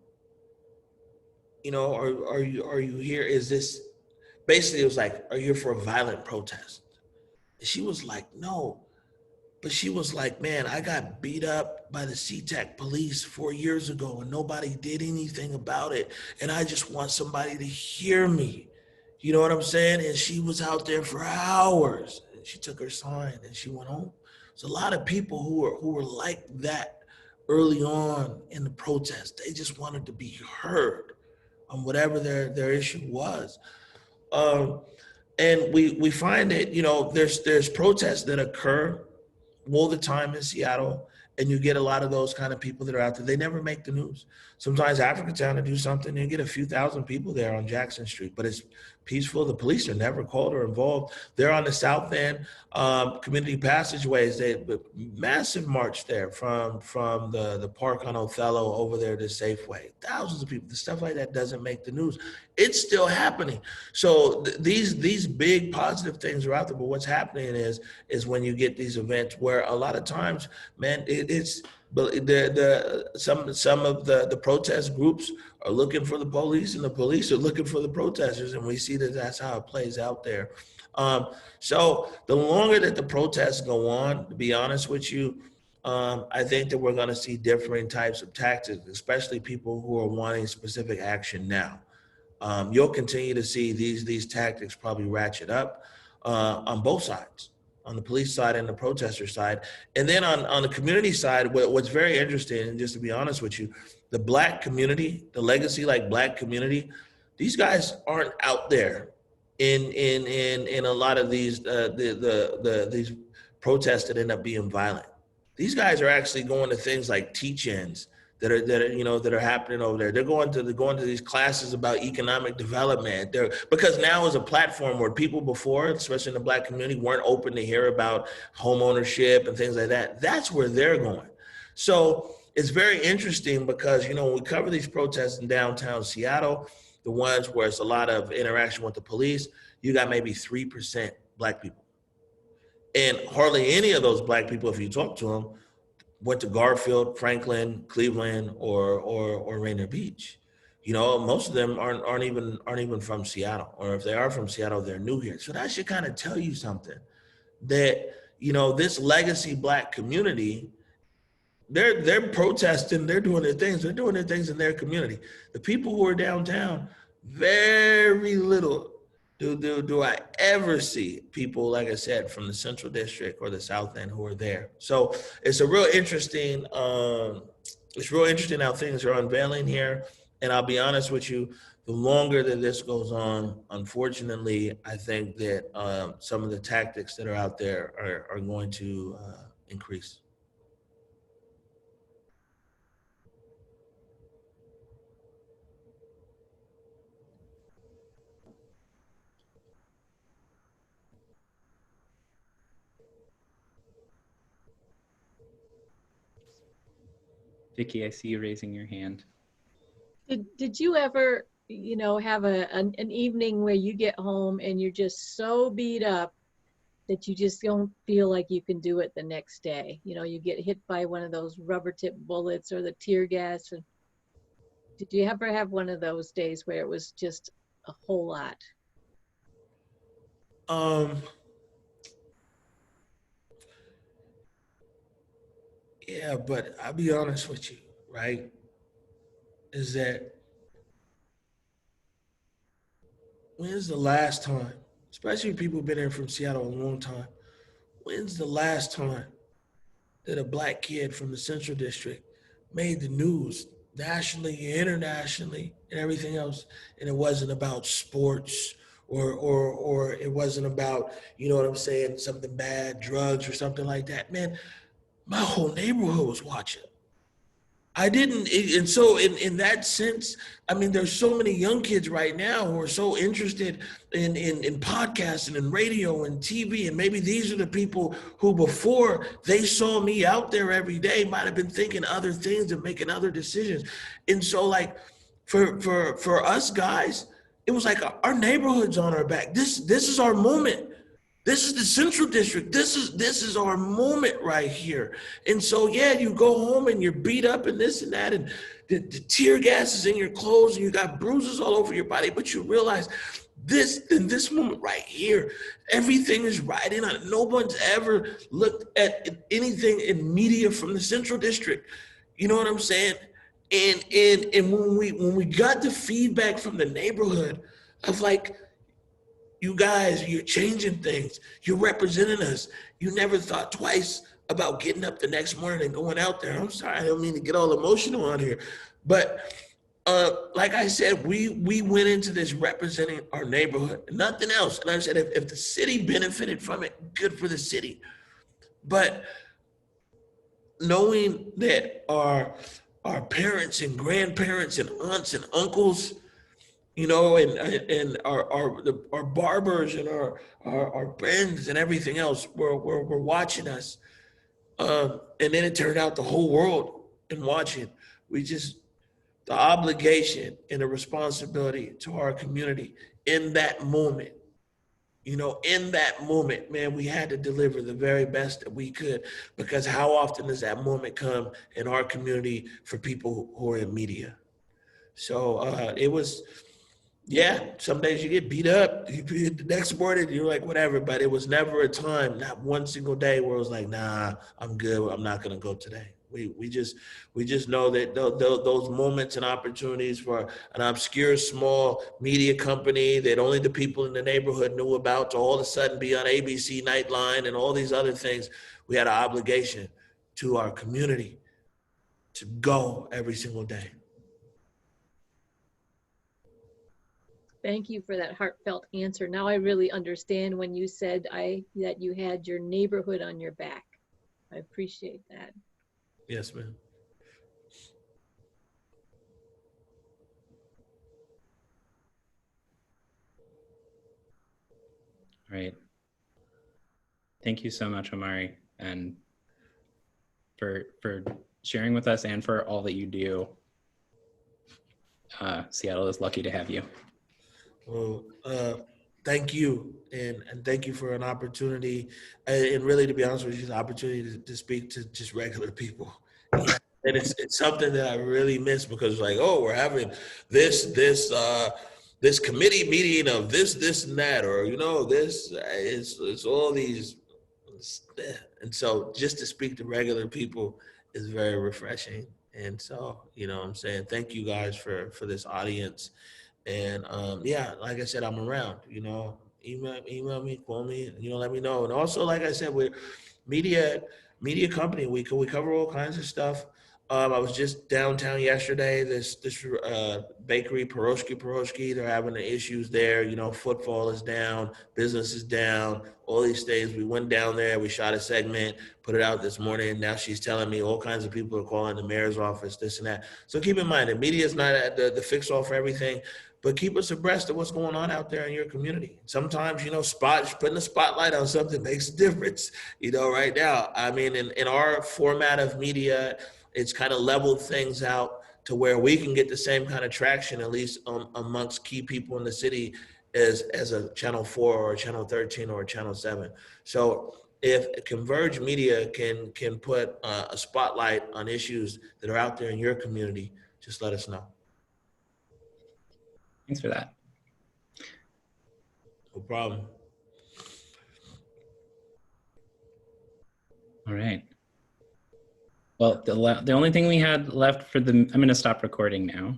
are you here? Is this, basically it was like, are you here for a violent protest? And she was like, no. But she was like, man, I got beat up by the SeaTac police 4 years ago and nobody did anything about it. And I just want somebody to hear me. You know what I'm saying? And she was out there for hours. And she took her sign and she went home. There's a lot of people who were like that early on in the protest. They just wanted to be heard on whatever their issue was. And we find that, there's protests that occur all the time in Seattle, and you get a lot of those kind of people that are out there. They never make the news. Sometimes Africatown to do something, you get a few thousand people there on Jackson Street, but it's peaceful. The police are never called or involved. They're on the South End, community passageways. They massive march there from the park on Othello over there to Safeway. Thousands of people. The stuff like that doesn't make the news. It's still happening. So these big positive things are out there. But what's happening is when you get these events where a lot of times, man, some of the protest groups are looking for the police and the police are looking for the protesters, and we see that that's how it plays out there. So the longer that the protests go on, to be honest with you, I think that we're going to see different types of tactics, especially people who are wanting specific action now. You'll continue to see these tactics probably ratchet up on both sides, on the police side and the protester side. And then on the community side, what's very interesting, and just to be honest with you, the Black community, the legacy like Black community, these guys aren't out there in a lot of these these protests that end up being violent. These guys are actually going to things like teach-ins that are happening over there. They're going to these classes about economic development. Because now is a platform where people before, especially in the Black community, weren't open to hear about home ownership and things like that. That's where they're going. So it's very interesting because, when we cover these protests in downtown Seattle, the ones where it's a lot of interaction with the police, you got maybe 3% Black people. And hardly any of those Black people, if you talk to them, went to Garfield, Franklin, Cleveland, or Rainier Beach. Most of them aren't even from Seattle, or if they are from Seattle, they're new here. So that should kind of tell you something, that this legacy Black community, they're protesting, they're doing their things in their community. The people who are downtown, very little do I ever see people, like I said, from the Central District or the South End who are there. So it's a real interesting, how things are unveiling here. And I'll be honest with you, the longer that this goes on, unfortunately, I think that some of the tactics that are out there are going to increase. Vicky, I see you raising your hand. Did you ever, have an evening where you get home and you're just so beat up that you just don't feel like you can do it the next day? You get hit by one of those rubber tip bullets or the tear gas. And did you ever have one of those days where it was just a whole lot? Yeah, but I'll be honest with you, right? Is that when's the last time, especially people who've been here from Seattle a long time, when's the last time that a Black kid from the Central District made the news nationally, internationally, and everything else, and it wasn't about sports or it wasn't about, something bad, drugs or something like that? Man, my whole neighborhood was watching. And so in that sense, there's so many young kids right now who are so interested in podcasts and in radio and TV, and maybe these are the people who before they saw me out there every day might have been thinking other things and making other decisions. And so like for us guys, it was like our neighborhood's on our back. This is our moment. This is the Central District. This is our moment right here. And so, yeah, you go home and you're beat up and this and that, and the tear gas is in your clothes and you got bruises all over your body, but you realize in this moment right here, everything is riding on it. No one's ever looked at anything in media from the Central District. You know what I'm saying? And when we got the feedback from the neighborhood of like, you guys, you're changing things. You're representing us. You never thought twice about getting up the next morning and going out there. I'm sorry, I don't mean to get all emotional on here. But like I said, we went into this representing our neighborhood, nothing else. And I said, if the city benefited from it, good for the city. But knowing that our parents and grandparents and aunts and uncles, you know, and our barbers and our friends and everything else were watching us. And then it turned out the whole world in watching. The obligation and the responsibility to our community in that moment, you know, in that moment, man, we had to deliver the very best that we could, because how often does that moment come in our community for people who are in media? So it was, yeah, some days you get beat up. The next morning, you're like, whatever. But it was never a time, not one single day, where it was like, nah, I'm good. I'm not going to go today. We just know that those moments and opportunities for an obscure small media company that only the people in the neighborhood knew about to all of a sudden be on ABC Nightline and all these other things, we had an obligation to our community to go every single day. Thank you for that heartfelt answer. Now I really understand when you said that you had your neighborhood on your back. I appreciate that. Yes, ma'am. All right. Thank you so much, Omari, and for sharing with us and for all that you do. Seattle is lucky to have you. Well, thank you, and thank you for an opportunity, and really, to be honest with you, the opportunity to speak to just regular people. And it's something that I really miss, because like, oh, we're having this committee meeting of this and that, or you know, it's all these, and so just to speak to regular people is very refreshing. And so, you know what I'm saying, thank you guys for this audience. And yeah, like I said, I'm around, you know, email me, call me, you know, let me know. And also, like I said, we're media company. We cover all kinds of stuff. I was just downtown yesterday. This bakery, Pierogi, they're having the issues there. You know, footfall is down, business is down, all these things. We went down there, we shot a segment, put it out this morning. Now she's telling me all kinds of people are calling the mayor's office, this and that. So keep in mind, the media is not the fix-all for everything, but keep us abreast of what's going on out there in your community. Sometimes, you know, putting a spotlight on something makes a difference. You know, right now, I mean, in our format of media, it's kind of leveled things out to where we can get the same kind of traction, at least amongst key people in the city, as a Channel 4 or a Channel 13 or a Channel 7. So if Converge Media can put a spotlight on issues that are out there in your community, just let us know. Thanks for that. No problem. All right. Well, the only thing we had left for I'm going to stop recording now.